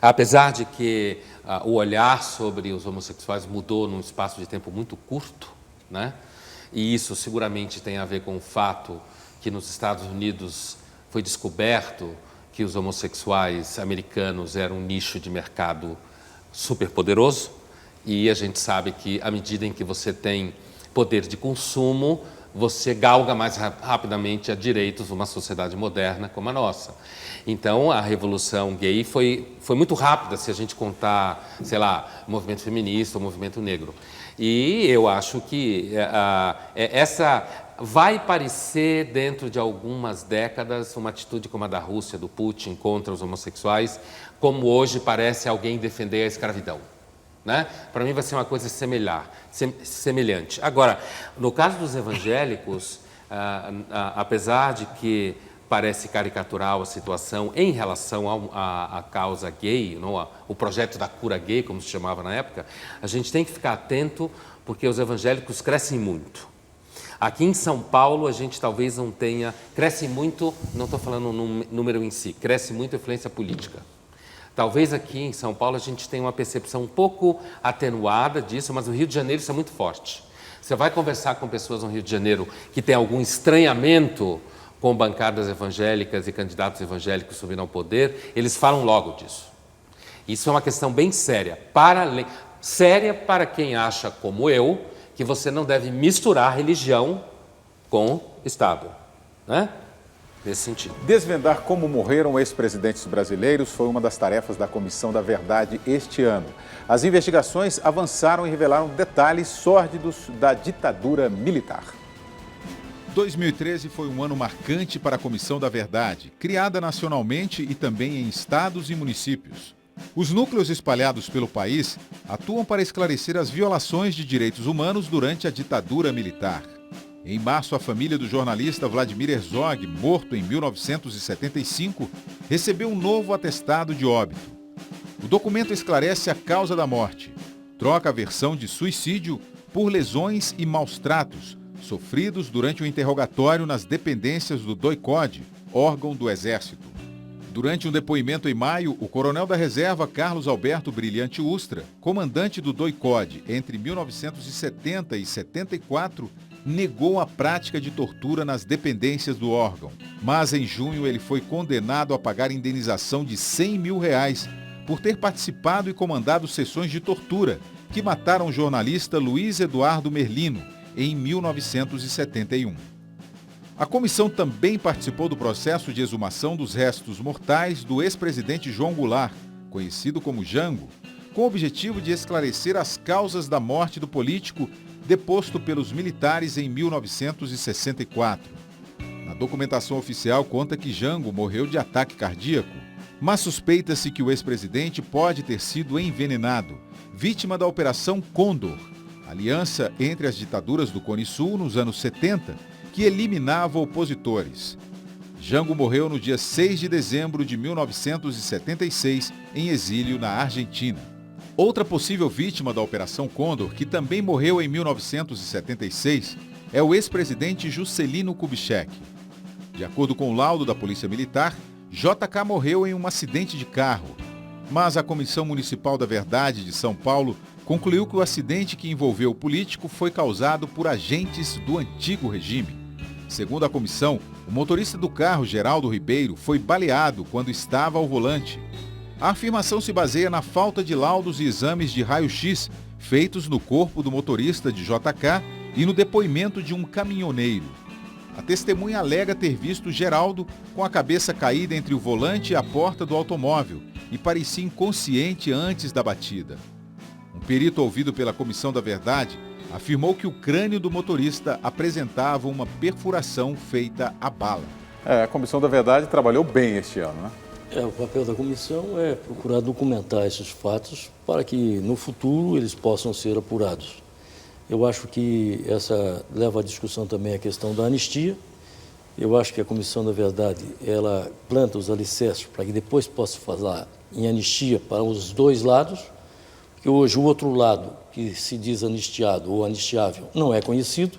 Apesar de que o olhar sobre os homossexuais mudou num espaço de tempo muito curto, né? E isso seguramente tem a ver com o fato que nos Estados Unidos foi descoberto que os homossexuais americanos eram um nicho de mercado superpoderoso, e a gente sabe que à medida em que você tem poder de consumo, você galga mais rapidamente a direitos numa sociedade moderna como a nossa. Então, a revolução gay foi muito rápida, se a gente contar, sei lá, movimento feminista ou movimento negro. E eu acho que essa vai parecer, dentro de algumas décadas, uma atitude como a da Rússia, do Putin, contra os homossexuais, como hoje parece alguém defender a escravidão, né? Para mim vai ser uma coisa semelhante. Agora, no caso dos evangélicos, apesar de que parece caricatural a situação em relação à causa gay, não, o projeto da cura gay, como se chamava na época, a gente tem que ficar atento porque os evangélicos crescem muito. Aqui em São Paulo a gente talvez não tenha, cresce muito, não estou falando no número em si, cresce muito a influência política. Talvez aqui em São Paulo a gente tenha uma percepção um pouco atenuada disso, mas no Rio de Janeiro isso é muito forte. Você vai conversar com pessoas no Rio de Janeiro que têm algum estranhamento com bancadas evangélicas e candidatos evangélicos subindo ao poder, eles falam logo disso. Isso é uma questão bem séria. Séria para quem acha, como eu, que você não deve misturar religião com Estado, né? Nesse sentido. Desvendar como morreram ex-presidentes brasileiros foi uma das tarefas da Comissão da Verdade este ano. As investigações avançaram e revelaram detalhes sórdidos da ditadura militar. 2013 foi um ano marcante para a Comissão da Verdade, criada nacionalmente e também em estados e municípios. Os núcleos espalhados pelo país atuam para esclarecer as violações de direitos humanos durante a ditadura militar. Em março, a família do jornalista Vladimir Herzog, morto em 1975, recebeu um novo atestado de óbito. O documento esclarece a causa da morte, troca a versão de suicídio por lesões e maus-tratos sofridos durante o interrogatório nas dependências do DOI-CODE, órgão do Exército. Durante um depoimento em maio, o coronel da reserva Carlos Alberto Brilhante Ustra, comandante do DOI-CODE entre 1970 e 74, negou a prática de tortura nas dependências do órgão. Mas em junho ele foi condenado a pagar indenização de R$100 mil por ter participado e comandado sessões de tortura que mataram o jornalista Luiz Eduardo Merlino em 1971. A comissão também participou do processo de exumação dos restos mortais do ex-presidente João Goulart, conhecido como Jango, com o objetivo de esclarecer as causas da morte do político deposto pelos militares em 1964. Na documentação oficial conta que Jango morreu de ataque cardíaco, mas suspeita-se que o ex-presidente pode ter sido envenenado, vítima da Operação Condor, aliança entre as ditaduras do Cone Sul nos anos 70, que eliminava opositores. Jango morreu no dia 6 de dezembro de 1976, em exílio na Argentina. Outra possível vítima da Operação Condor, que também morreu em 1976, é o ex-presidente Juscelino Kubitschek. De acordo com o laudo da Polícia Militar, JK morreu em um acidente de carro. Mas a Comissão Municipal da Verdade de São Paulo concluiu que o acidente que envolveu o político foi causado por agentes do antigo regime. Segundo a comissão, o motorista do carro, Geraldo Ribeiro, foi baleado quando estava ao volante. A afirmação se baseia na falta de laudos e exames de raio-x feitos no corpo do motorista de JK e no depoimento de um caminhoneiro. A testemunha alega ter visto Geraldo com a cabeça caída entre o volante e a porta do automóvel e parecia inconsciente antes da batida. Um perito ouvido pela Comissão da Verdade afirmou que o crânio do motorista apresentava uma perfuração feita a bala. A Comissão da Verdade trabalhou bem este ano, né? O papel da comissão é procurar documentar esses fatos para que no futuro eles possam ser apurados. Eu acho que essa leva à discussão também a questão da anistia. Eu acho que a comissão, na verdade, ela planta os alicerces para que depois possa falar em anistia para os dois lados, porque hoje o outro lado, que se diz anistiado ou anistiável, não é conhecido,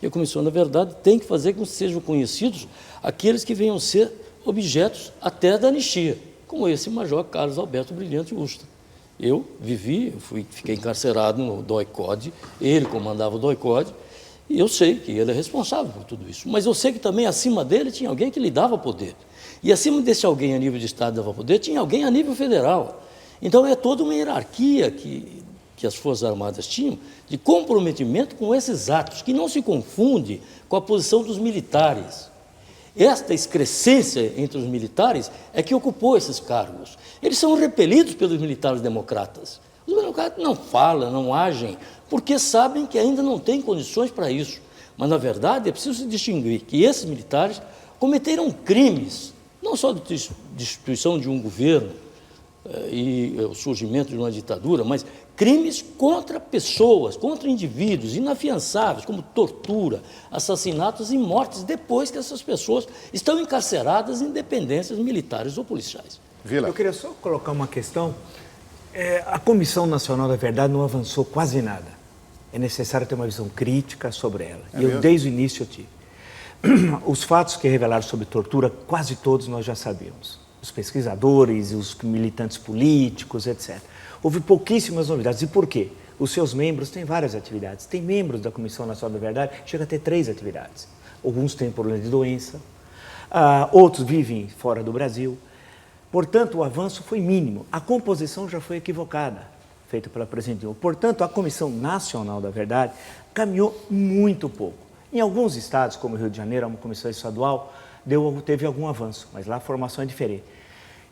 e a comissão, na verdade, tem que fazer com que sejam conhecidos aqueles que venham ser objetos até da anistia, como esse Major Carlos Alberto Brilhante Ustra. Eu fiquei encarcerado no DOI-CODE, ele comandava o DOI-CODE, e eu sei que ele é responsável por tudo isso. Mas eu sei que também acima dele tinha alguém que lhe dava poder. E acima desse alguém a nível de Estado dava poder, tinha alguém a nível federal. Então é toda uma hierarquia que as Forças Armadas tinham de comprometimento com esses atos, que não se confunde com a posição dos militares. Esta excrescência entre os militares é que ocupou esses cargos. Eles são repelidos pelos militares democratas. Os democratas não falam, não agem, porque sabem que ainda não têm condições para isso. Mas, na verdade, é preciso se distinguir que esses militares cometeram crimes, não só de destituição de um governo e o surgimento de uma ditadura, mas crimes contra pessoas, contra indivíduos inafiançáveis, como tortura, assassinatos e mortes, depois que essas pessoas estão encarceradas em dependências militares ou policiais. Vila. Eu queria só colocar uma questão. A Comissão Nacional da Verdade não avançou quase nada. É necessário ter uma visão crítica sobre ela. E eu, desde o início, eu tive. Os fatos que revelaram sobre tortura, quase todos nós já sabíamos. Os pesquisadores, os militantes políticos, etc. Houve pouquíssimas novidades. E por quê? Os seus membros têm várias atividades. Tem membros da Comissão Nacional da Verdade, chega a ter 3 atividades. Alguns têm problema de doença, outros vivem fora do Brasil. Portanto, o avanço foi mínimo. A composição já foi equivocada, feita pela presidente Dilma. Portanto, a Comissão Nacional da Verdade caminhou muito pouco. Em alguns estados, como o Rio de Janeiro, uma comissão estadual teve algum avanço, mas lá a formação é diferente.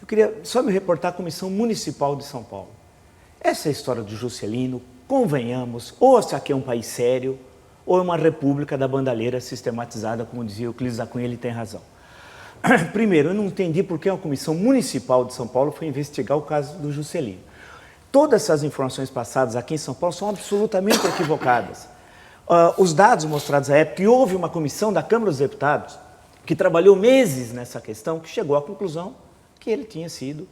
Eu queria só me reportar à Comissão Municipal de São Paulo. Essa é a história do Juscelino, convenhamos, ou isso aqui é um país sério, ou é uma república da bandalheira sistematizada, como dizia Euclides da Cunha, ele tem razão. Primeiro, eu não entendi por que a Comissão Municipal de São Paulo foi investigar o caso do Juscelino. Todas essas informações passadas aqui em São Paulo são absolutamente equivocadas. Os dados mostrados à época, que houve uma comissão da Câmara dos Deputados que trabalhou meses nessa questão, que chegou à conclusão que ele tinha sido,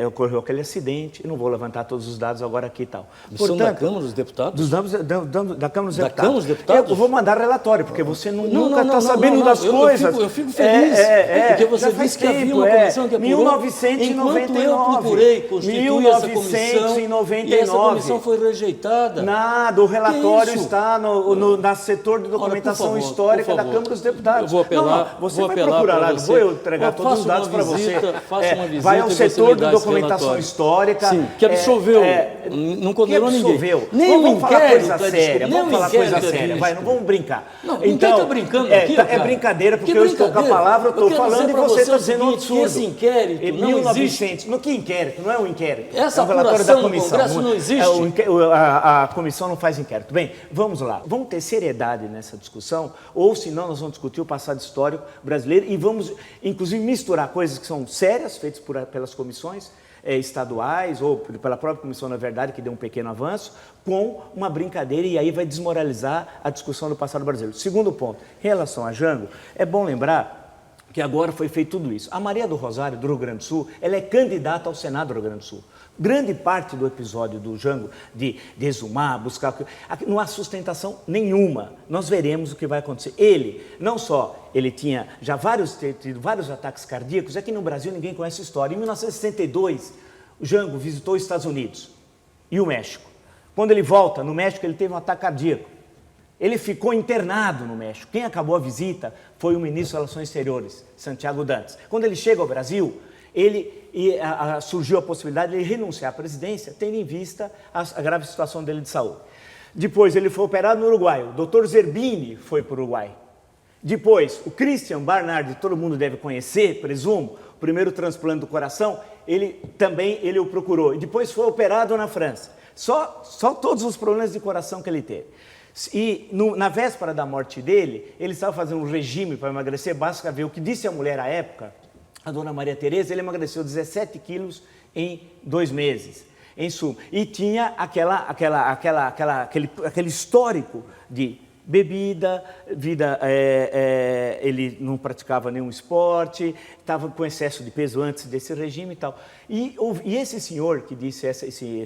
ocorreu aquele acidente, eu não vou levantar todos os dados agora aqui e tal. Portanto, da Câmara dos Deputados? Da Câmara dos Da Deputados. Câmara dos Deputados? Eu vou mandar relatório, porque você nunca está sabendo das coisas. Eu fico feliz, porque você disse que havia uma comissão que apurou. 1999. Enquanto eu procurei constituir essa comissão, 1999. e essa comissão foi rejeitada. Nada, o relatório está no setor de documentação histórica da Câmara dos Deputados. Eu vou apelar. Você vai procurar lá, não vou eu entregar todos os dados para você. Vai ao setor de documentação histórica. Sim, que absolveu, não condenou ninguém. Nem vamos falar coisa inquérito, séria, nem vamos falar coisa séria, vai, não vamos brincar. Não, ninguém está brincando aqui, É brincadeira, porque eu estou com a palavra, eu estou falando e você está dizendo um absurdo. Esse inquérito não existe. No que inquérito? Não é um inquérito. Essa é um relatório da apuração no comissão. Congresso não existe. A comissão não faz inquérito. Bem, vamos lá. Vamos ter seriedade nessa discussão, ou senão nós vamos discutir o passado histórico brasileiro e vamos, inclusive, misturar coisas que são sérias, feitas pelas comissões estaduais ou pela própria Comissão da Verdade, que deu um pequeno avanço, com uma brincadeira, e aí vai desmoralizar a discussão do passado brasileiro. Segundo ponto, em relação a Jango, é bom lembrar que agora foi feito tudo isso. A Maria do Rosário, do Rio Grande do Sul, ela é candidata ao Senado do Rio Grande do Sul. Grande parte do episódio do Jango, de exumar, buscar... Não há sustentação nenhuma. Nós veremos o que vai acontecer. Ele, não só ele tinha já tido vários ataques cardíacos, é que no Brasil ninguém conhece a história. Em 1962, o Jango visitou os Estados Unidos e o México. Quando ele volta, no México, ele teve um ataque cardíaco. Ele ficou internado no México. Quem acabou a visita foi o ministro das Relações Exteriores, Santiago Dantas. Quando ele chega ao Brasil, surgiu a possibilidade de ele renunciar à presidência, tendo em vista a grave situação dele de saúde. Depois, ele foi operado no Uruguai. O Dr. Zerbini foi para o Uruguai. Depois, o Christian Barnard, todo mundo deve conhecer, presumo, o primeiro transplante do coração, ele o procurou. E depois foi operado na França. Só todos os problemas de coração que ele teve. E na véspera da morte dele, ele estava fazendo um regime para emagrecer, basta ver o que disse a mulher à época, a dona Maria Tereza, ele emagreceu 17 quilos em 2 meses. Em suma, e tinha aquele histórico de bebida, ele não praticava nenhum esporte, estava com excesso de peso antes desse regime e tal. E esse senhor que disse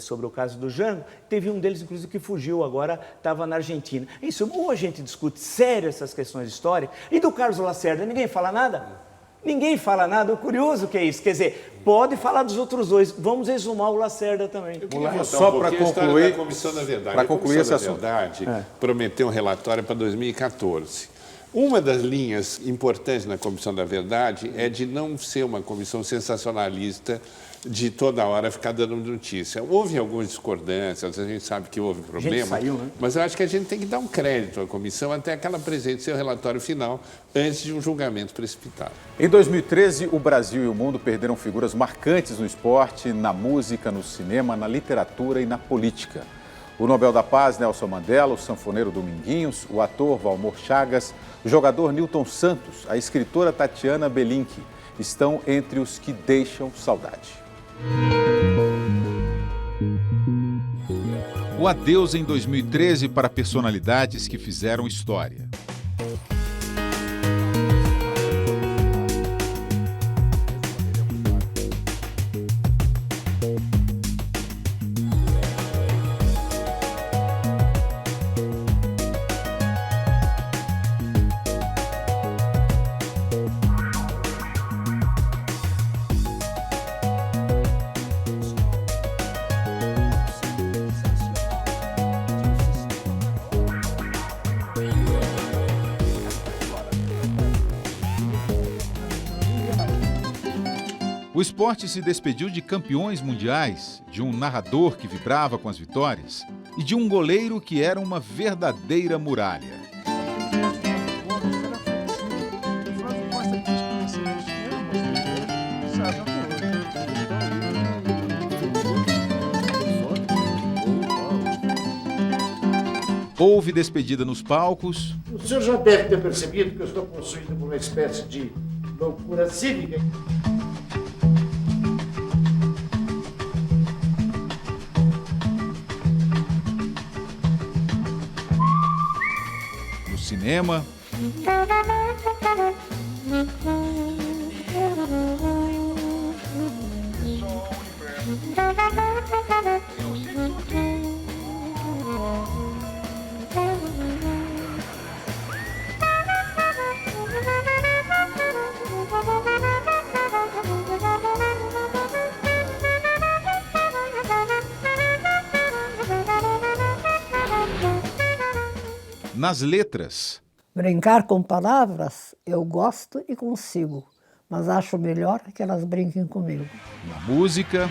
sobre o caso do Jango, teve um deles, inclusive, que fugiu agora, estava na Argentina. Isso, ou a gente discute sério essas questões de história, e do Carlos Lacerda, ninguém fala nada? Ninguém fala nada, o curioso que é isso. Quer dizer, pode falar dos outros dois, vamos exumar o Lacerda também. Eu queria só para concluir, da Comissão da Verdade. para concluir esse assunto. A Comissão da Verdade prometeu um relatório para 2014. Uma das linhas importantes na Comissão da Verdade é de não ser uma comissão sensacionalista de toda hora ficar dando notícia. Houve algumas discordâncias, a gente sabe que houve problema, saiu, né? mas eu acho que a gente tem que dar um crédito à comissão até que ela apresente seu relatório final antes de um julgamento precipitado. Em 2013, o Brasil e o mundo perderam figuras marcantes no esporte, na música, no cinema, na literatura e na política. O Nobel da Paz, Nelson Mandela, o sanfoneiro Dominguinhos, o ator Valmor Chagas, o jogador Nilton Santos, a escritora Tatiana Belinque, estão entre os que deixam saudade. O adeus em 2013 para personalidades que fizeram história. O esporte se despediu de campeões mundiais, de um narrador que vibrava com as vitórias e de um goleiro que era uma verdadeira muralha. Houve despedida nos palcos. O senhor já deve ter percebido que eu estou possuído por uma espécie de loucura cívica. No cinema. Nas letras. Brincar com palavras, eu gosto e consigo, mas acho melhor que elas brinquem comigo. Na música.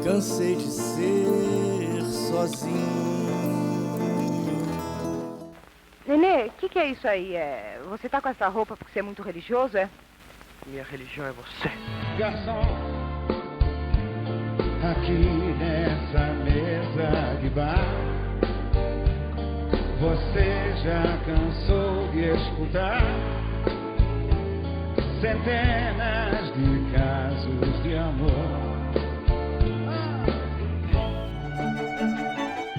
Cansei de ser sozinho. Nenê, o que é isso aí? Você tá com essa roupa porque você é muito religioso, é? Minha religião é você. Garçom, aqui nessa mesa de bar, você já cansou de escutar centenas de casos de amor.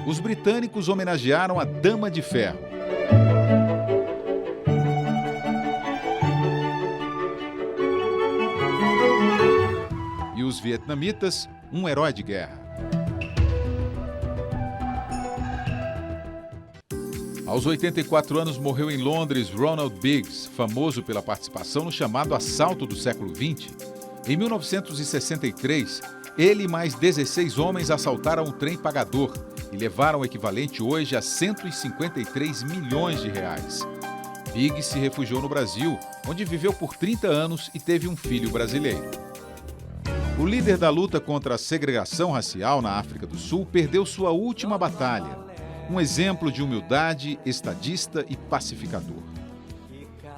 Os britânicos homenagearam a Dama de Ferro. E os vietnamitas, um herói de guerra. Aos 84 anos morreu em Londres Ronald Biggs, famoso pela participação no chamado assalto do século XX. Em 1963, ele e mais 16 homens assaltaram o trem pagador e levaram o equivalente hoje a 153 milhões de reais. Biggs se refugiou no Brasil, onde viveu por 30 anos e teve um filho brasileiro. O líder da luta contra a segregação racial na África do Sul perdeu sua última batalha. Um exemplo de humildade, estadista e pacificador.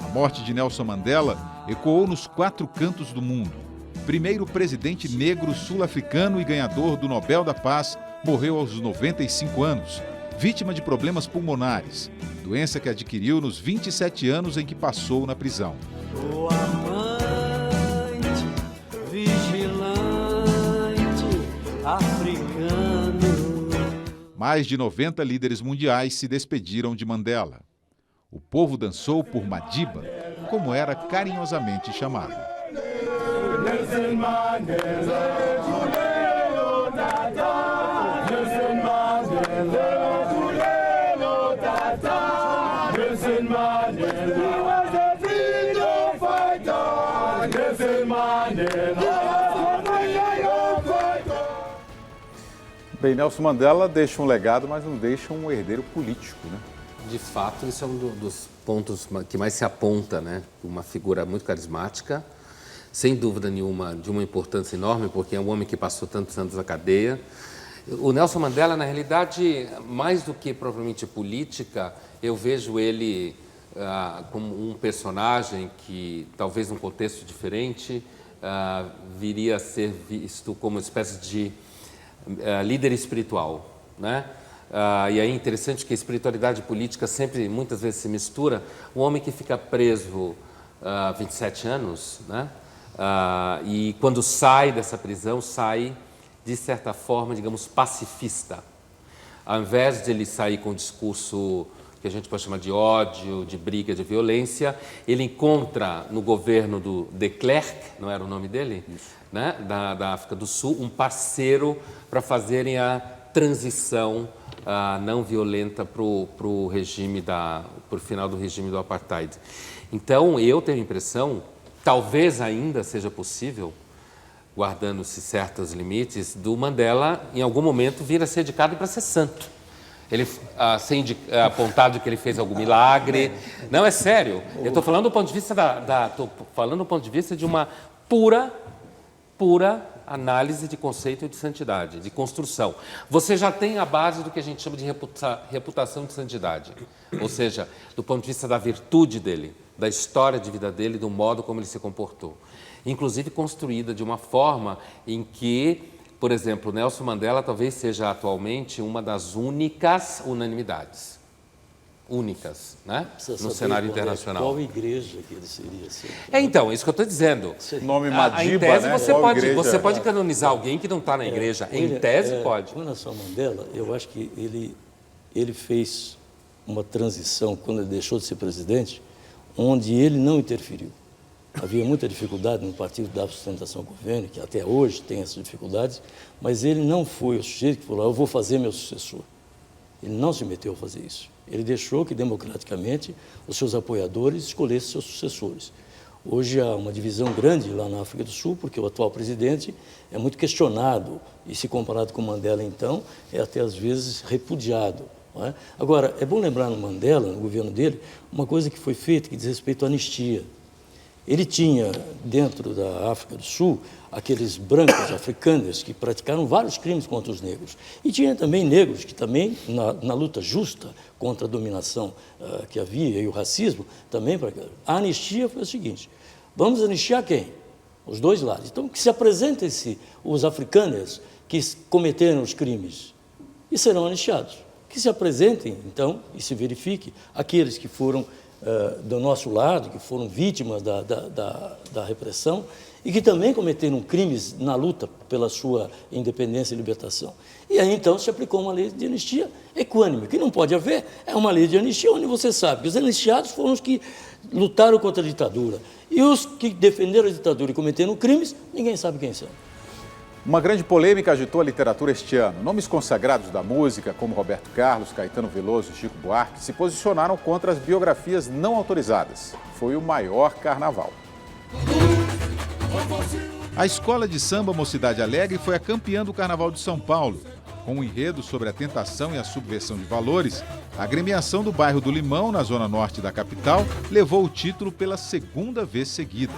A morte de Nelson Mandela ecoou nos 4 cantos do mundo. primeiro presidente negro sul-africano e ganhador do Nobel da Paz, morreu aos 95 anos, vítima de problemas pulmonares, doença que adquiriu nos 27 anos em que passou na prisão. O amante, vigilante, africano. Mais de 90 líderes mundiais se despediram de Mandela. O povo dançou por Madiba, como era carinhosamente chamado. Bem, Nelson Mandela deixa um legado, mas não deixa um herdeiro político, né? De fato, isso é um dos pontos que mais se aponta, né? Uma figura muito carismática, sem dúvida nenhuma, de uma importância enorme, porque é um homem que passou tantos anos na cadeia. O Nelson Mandela, na realidade, mais do que propriamente política, eu vejo ele como um personagem que, talvez num contexto diferente, viria a ser visto como uma espécie de líder espiritual, né? E aí é interessante que a espiritualidade política sempre, muitas vezes, se mistura. Um homem que fica preso 27 anos, né? E quando sai dessa prisão, sai, de certa forma, digamos, pacifista. Ao invés de ele sair com um discurso que a gente pode chamar de ódio, de briga, de violência, ele encontra no governo do de Klerk, não era o nome dele? Né? Da África do Sul, um parceiro para fazerem a transição não violenta para o regime pro final do regime do apartheid. Então, eu tenho a impressão, talvez ainda seja possível, guardando-se certos limites, do Mandela, em algum momento, vir a ser indicado para ser santo. Ele ser apontado que ele fez algum milagre. Não, é sério. Eu estou falando do ponto de vista de uma pura análise de conceito de santidade, de construção. Você já tem a base do que a gente chama de reputação de santidade. Ou seja, do ponto de vista da virtude dele, da história de vida dele, do modo como ele se comportou. Inclusive construída de uma forma em que, por exemplo, Nelson Mandela talvez seja atualmente uma das únicas unanimidades. Únicas, né? No cenário internacional. Qual igreja que ele seria? Então, isso que eu estou dizendo. Nome Madiba, em tese, né? Você pode canonizar alguém que não está na igreja. Em tese, pode. Com relação a Mandela, eu acho que ele fez uma transição, quando ele deixou de ser presidente, onde ele não interferiu. Havia muita dificuldade no partido da sustentação ao governo, que até hoje tem essas dificuldades, mas ele não foi o sujeito que falou, eu vou fazer meu sucessor. Ele não se meteu a fazer isso. Ele deixou que, democraticamente, os seus apoiadores escolhessem seus sucessores. Hoje há uma divisão grande lá na África do Sul, porque o atual presidente é muito questionado, e se comparado com Mandela, então, é até às vezes repudiado. Não é? Agora, é bom lembrar no Mandela, no governo dele, uma coisa que foi feita que diz respeito à anistia. Ele tinha, dentro da África do Sul, aqueles brancos africanos que praticaram vários crimes contra os negros. E tinha também negros que também, na luta justa contra a dominação que havia e o racismo, também... A anistia foi o seguinte, vamos anistiar quem? Os dois lados. Então, que se apresentem-se os africanos que cometeram os crimes e serão anistiados. Que se apresentem, então, e se verifique aqueles que foram do nosso lado, que foram vítimas da repressão e que também cometeram crimes na luta pela sua independência e libertação. E aí, então, se aplicou uma lei de anistia equânime. O que não pode haver é uma lei de anistia onde você sabe que os anistiados foram os que lutaram contra a ditadura. E os que defenderam a ditadura e cometeram crimes, ninguém sabe quem são. Uma grande polêmica agitou a literatura este ano. Nomes consagrados da música, como Roberto Carlos, Caetano Veloso e Chico Buarque, se posicionaram contra as biografias não autorizadas. Foi o maior carnaval. A escola de samba Mocidade Alegre foi a campeã do Carnaval de São Paulo. Com um enredo sobre a tentação e a subversão de valores, a agremiação do bairro do Limão, na zona norte da capital, levou o título pela segunda vez seguida.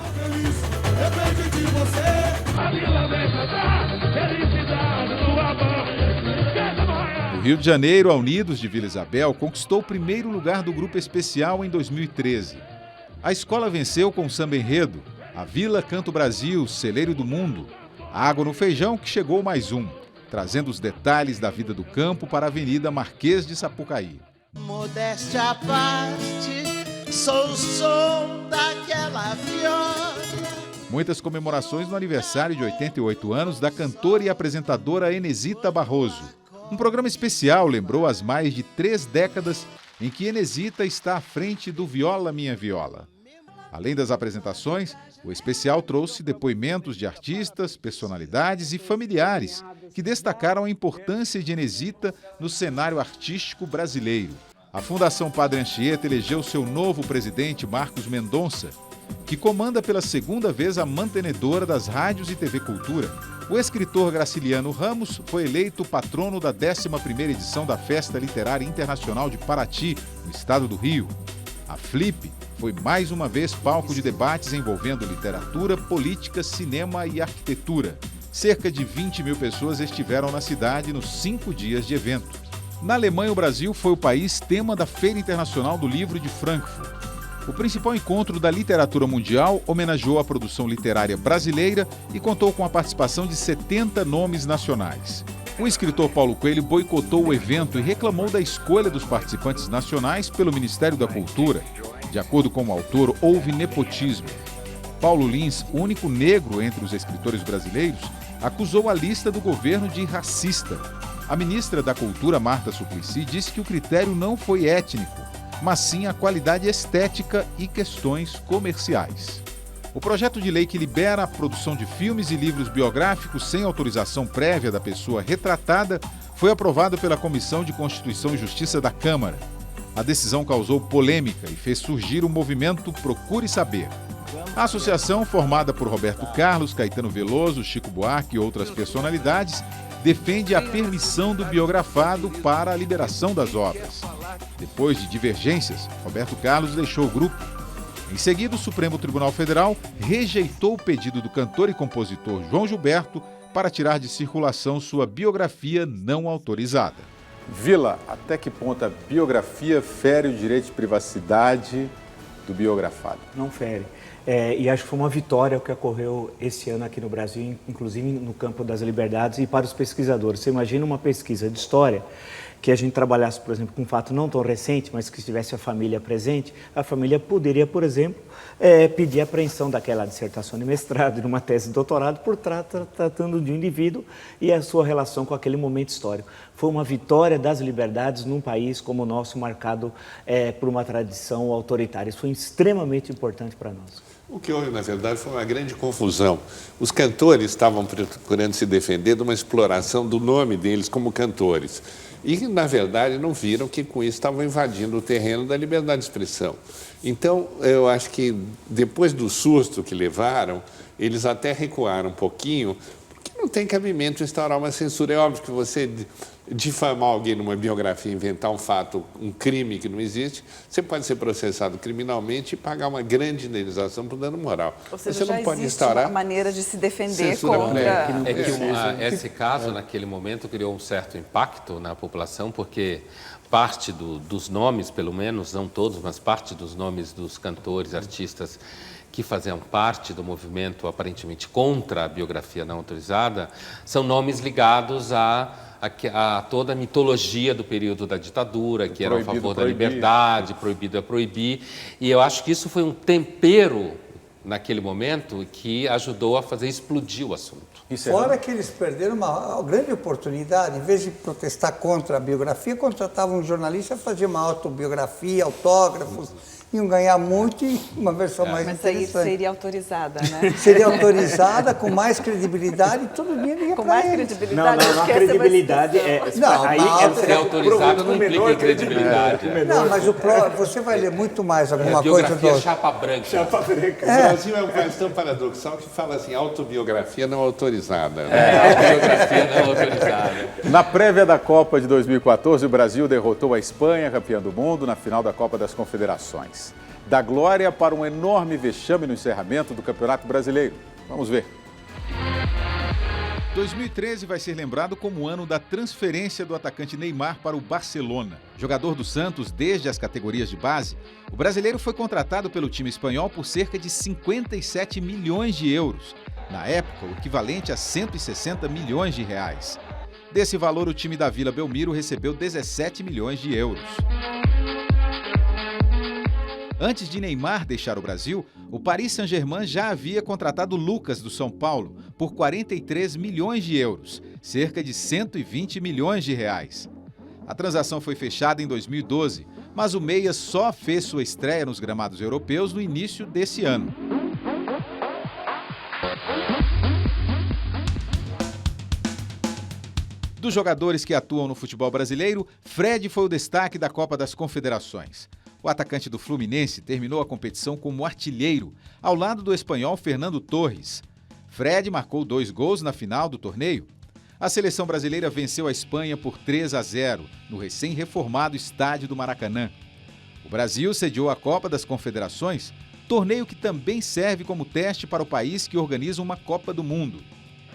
O Rio de Janeiro, a Unidos de Vila Isabel, conquistou o primeiro lugar do grupo especial em 2013. A escola venceu com o samba enredo A Vila Canto Brasil, celeiro do mundo. A Água no Feijão, que chegou mais um, trazendo os detalhes da vida do campo para a Avenida Marquês de Sapucaí. Modéstia à parte, sou o som daquela viola. Muitas comemorações no aniversário de 88 anos da cantora e apresentadora Enesita Barroso. Um programa especial lembrou as mais de 3 décadas em que Enesita está à frente do Viola Minha Viola. Além das apresentações, o especial trouxe depoimentos de artistas, personalidades e familiares que destacaram a importância de Enesita no cenário artístico brasileiro. A Fundação Padre Anchieta elegeu seu novo presidente, Marcos Mendonça, que comanda pela 2ª vez a mantenedora das rádios e TV Cultura. O escritor Graciliano Ramos foi eleito patrono da 11ª edição da Festa Literária Internacional de Paraty, no estado do Rio. A Flip foi mais uma vez palco de debates envolvendo literatura, política, cinema e arquitetura. Cerca de 20 mil pessoas estiveram na cidade nos 5 dias de evento. Na Alemanha, o Brasil foi o país tema da Feira Internacional do Livro de Frankfurt. O principal encontro da literatura mundial homenageou a produção literária brasileira e contou com a participação de 70 nomes nacionais. O escritor Paulo Coelho boicotou o evento e reclamou da escolha dos participantes nacionais pelo Ministério da Cultura. De acordo com o autor, houve nepotismo. Paulo Lins, o único negro entre os escritores brasileiros, acusou a lista do governo de racista. A ministra da Cultura, Marta Suplicy, disse que o critério não foi étnico, mas sim a qualidade estética e questões comerciais. O projeto de lei que libera a produção de filmes e livros biográficos sem autorização prévia da pessoa retratada foi aprovado pela Comissão de Constituição e Justiça da Câmara. A decisão causou polêmica e fez surgir o movimento Procure Saber. A associação, formada por Roberto Carlos, Caetano Veloso, Chico Buarque e outras personalidades, defende a permissão do biografado para a liberação das obras. Depois de divergências, Roberto Carlos deixou o grupo. Em seguida, o Supremo Tribunal Federal rejeitou o pedido do cantor e compositor João Gilberto para tirar de circulação sua biografia não autorizada. Vila, até que ponto a biografia fere o direito de privacidade do biografado? Não fere. E acho que foi uma vitória o que ocorreu esse ano aqui no Brasil, inclusive no campo das liberdades e para os pesquisadores. Você imagina uma pesquisa de história que a gente trabalhasse, por exemplo, com um fato não tão recente, mas que tivesse a família presente, a família poderia, por exemplo, pedir a apreensão daquela dissertação de mestrado, de uma tese de doutorado, por tratando de um indivíduo e a sua relação com aquele momento histórico. Foi uma vitória das liberdades num país como o nosso, marcado por uma tradição autoritária. Isso foi extremamente importante para nós. O que houve, na verdade, foi uma grande confusão. Os cantores estavam procurando se defender de uma exploração do nome deles como cantores. E, na verdade, não viram que com isso estavam invadindo o terreno da liberdade de expressão. Então, eu acho que depois do susto que levaram, eles até recuaram um pouquinho, porque não tem cabimento instaurar uma censura. É óbvio que você difamar alguém numa biografia, inventar um fato, um crime que não existe, você pode ser processado criminalmente e pagar uma grande indenização por dano moral. Ou seja, você já não pode existe instaurar uma maneira de se defender censura contra... Esse caso, naquele momento, criou um certo impacto na população, porque parte dos nomes, pelo menos, não todos, mas parte dos nomes dos cantores, artistas que faziam parte do movimento aparentemente contra a biografia não autorizada, são nomes ligados a toda a mitologia do período da ditadura, que era a favor da liberdade, proibido é proibir. E eu acho que isso foi um tempero naquele momento que ajudou a fazer explodir o assunto. Fora que eles perderam uma grande oportunidade, em vez de protestar contra a biografia, contratavam um jornalista, fazia uma autobiografia, autógrafos, iam ganhar muito e uma versão mais interessante. Mas seria autorizada, né? Seria autorizada, com mais credibilidade, todo dia ia com para mais eles. credibilidade. Não, a credibilidade ser autorizado não implica em credibilidade. Não, mas você vai ler muito mais alguma coisa biografia chapa branca. Chapa branca. O Brasil é um país tão paradoxal que fala assim, autobiografia não autorizada. Autobiografia não autorizada. Na prévia da Copa de 2014, o Brasil derrotou a Espanha, campeã do mundo, na final da Copa das Confederações. Da glória para um enorme vexame no encerramento do Campeonato Brasileiro. Vamos ver. 2013 vai ser lembrado como o ano da transferência do atacante Neymar para o Barcelona. Jogador do Santos desde as categorias de base, o brasileiro foi contratado pelo time espanhol por cerca de 57 milhões de euros. Na época, o equivalente a 160 milhões de reais. Desse valor, o time da Vila Belmiro recebeu 17 milhões de euros. Antes de Neymar deixar o Brasil, o Paris Saint-Germain já havia contratado Lucas do São Paulo por 43 milhões de euros, cerca de 120 milhões de reais. A transação foi fechada em 2012, mas o meia só fez sua estreia nos gramados europeus no início desse ano. Dos jogadores que atuam no futebol brasileiro, Fred foi o destaque da Copa das Confederações. O atacante do Fluminense terminou a competição como artilheiro, ao lado do espanhol Fernando Torres. Fred marcou 2 gols na final do torneio. A seleção brasileira venceu a Espanha por 3-0, no recém-reformado estádio do Maracanã. O Brasil sediou a Copa das Confederações, torneio que também serve como teste para o país que organiza uma Copa do Mundo.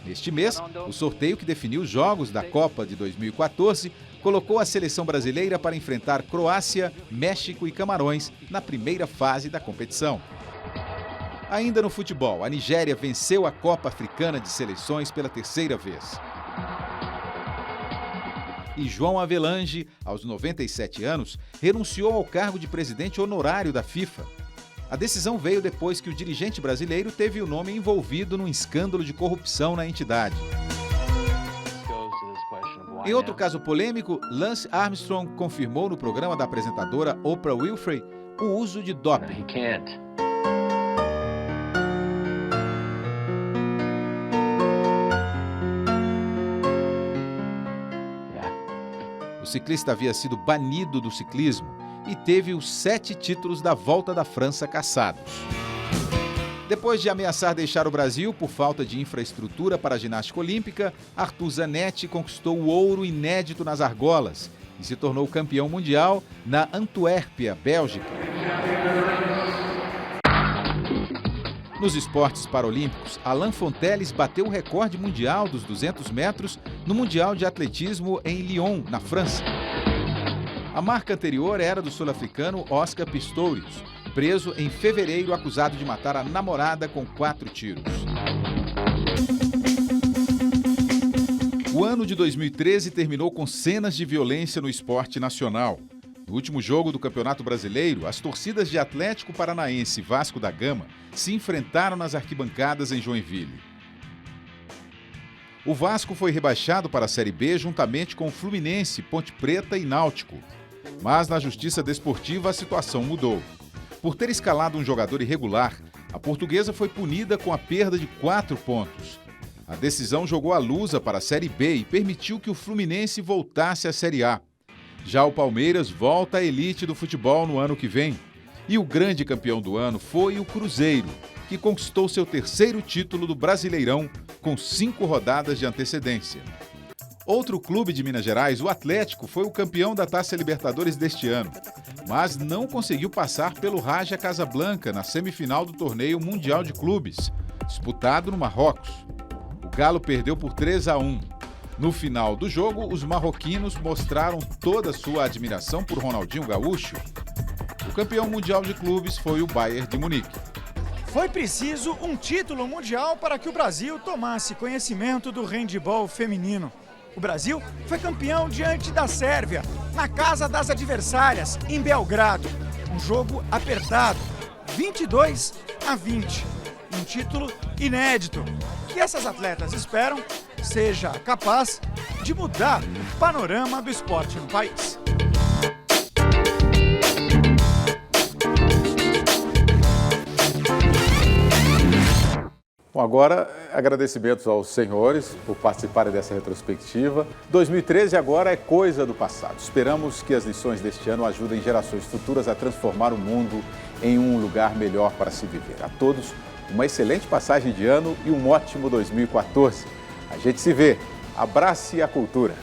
Neste mês, o sorteio que definiu os jogos da Copa de 2014 colocou a seleção brasileira para enfrentar Croácia, México e Camarões na primeira fase da competição. Ainda no futebol, a Nigéria venceu a Copa Africana de Seleções pela 3ª vez. E João Avelange, aos 97 anos, renunciou ao cargo de presidente honorário da FIFA. A decisão veio depois que o dirigente brasileiro teve o nome envolvido num escândalo de corrupção na entidade. Em outro caso polêmico, Lance Armstrong confirmou no programa da apresentadora Oprah Winfrey o uso de doping. O ciclista havia sido banido do ciclismo e teve os 7 títulos da Volta da França cassados. Depois de ameaçar deixar o Brasil por falta de infraestrutura para a ginástica olímpica, Arthur Zanetti conquistou o ouro inédito nas argolas e se tornou campeão mundial na Antuérpia, Bélgica. Nos esportes paralímpicos, Alain Fonteles bateu o recorde mundial dos 200 metros no Mundial de Atletismo em Lyon, na França. A marca anterior era do sul-africano Oscar Pistorius, preso em fevereiro acusado de matar a namorada com 4 tiros. O ano de 2013 terminou com cenas de violência no esporte nacional. No último jogo do Campeonato Brasileiro, as torcidas de Atlético Paranaense e Vasco da Gama se enfrentaram nas arquibancadas em Joinville. O Vasco foi rebaixado para a Série B juntamente com o Fluminense, Ponte Preta e Náutico. Mas na Justiça Desportiva a situação mudou. Por ter escalado um jogador irregular, a portuguesa foi punida com a perda de 4 pontos. A decisão jogou a lusa para a Série B e permitiu que o Fluminense voltasse à Série A. Já o Palmeiras volta à elite do futebol no ano que vem. E o grande campeão do ano foi o Cruzeiro, que conquistou seu 3º título do Brasileirão com 5 rodadas de antecedência. Outro clube de Minas Gerais, o Atlético, foi o campeão da Taça Libertadores deste ano, mas não conseguiu passar pelo Raja Casablanca na semifinal do torneio Mundial de Clubes, disputado no Marrocos. O Galo perdeu por 3-1. No final do jogo, os marroquinos mostraram toda a sua admiração por Ronaldinho Gaúcho. O campeão mundial de clubes foi o Bayern de Munique. Foi preciso um título mundial para que o Brasil tomasse conhecimento do handebol feminino. O Brasil foi campeão diante da Sérvia, na casa das adversárias, em Belgrado. Um jogo apertado, 22-20. Um título inédito, que essas atletas esperam seja capaz de mudar o panorama do esporte no país. Bom, agora, agradecimentos aos senhores por participarem dessa retrospectiva. 2013 agora é coisa do passado. Esperamos que as lições deste ano ajudem gerações futuras a transformar o mundo em um lugar melhor para se viver. A todos, uma excelente passagem de ano e um ótimo 2014. A gente se vê. Abrace a cultura.